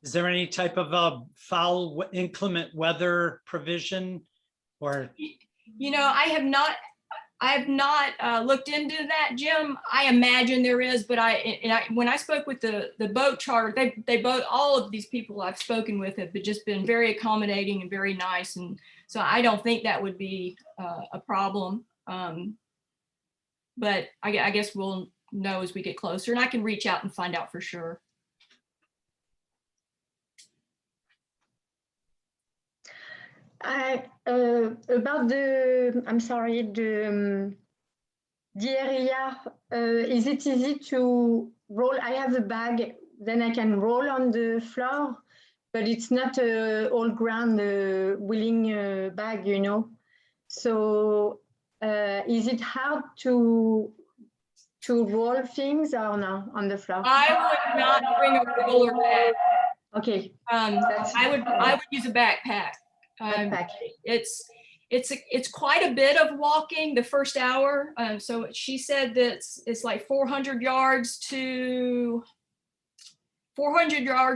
A: Is there any type of foul inclement weather provision or?
B: You know, I have not looked into that, Jim. I imagine there is, but when I spoke with the boat charter, they both, all of these people I've spoken with have just been very accommodating and very nice. And so I don't think that would be a problem. But I guess we'll know as we get closer, and I can reach out and find out for sure.
C: About the, I'm sorry, the area, is it easy to roll? I have a bag, then I can roll on the floor, but it's not a all ground wheeling bag, you know? So is it hard to roll things or no on the floor?
B: I would not bring a roller bag.
C: Okay.
B: I would use a backpack.
C: Backpack.
B: It's quite a bit of walking the first hour. So she said that it's like 400 yards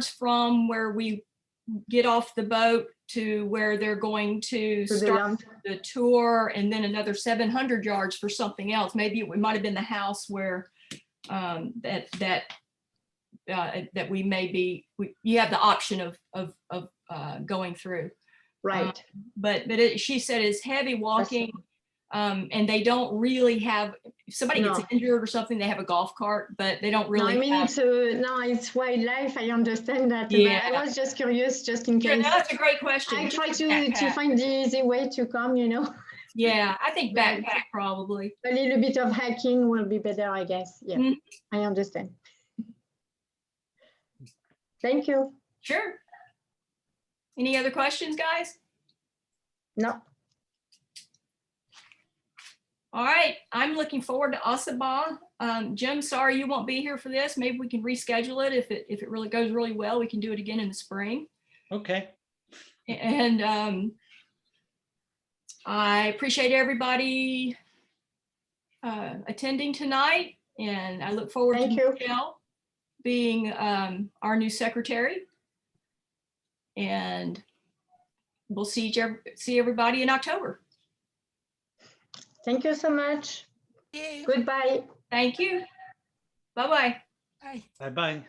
B: from where we get off the boat to where they're going to start the tour, and then another 700 yards for something else. Maybe it might have been the house where that we may be. You have the option of going through.
C: Right.
B: But she said it's heavy walking, and they don't really have, if somebody gets injured or something, they have a golf cart, but they don't really.
C: No, I mean, it's wildlife. I understand that.
B: Yeah.
C: But I was just curious, just in case.
B: Yeah, that's a great question.
C: I try to find the easy way to come, you know.
B: Yeah, I think backpack probably.
C: A little bit of hiking will be better, I guess. Yeah,
B: Mhm.
C: I understand. Thank you.
B: Sure. Any other questions, guys?
C: No.
B: All right, I'm looking forward to Asaba. Jim, sorry you won't be here for this. Maybe we can reschedule it. If it really goes really well, we can do it again in the spring.
A: Okay.
B: And I appreciate everybody attending tonight, and I look forward to Michelle being our new secretary. And we'll see everybody in October.
C: Thank you so much. Goodbye.
B: Thank you. Bye-bye.
J: Bye.
A: Bye-bye.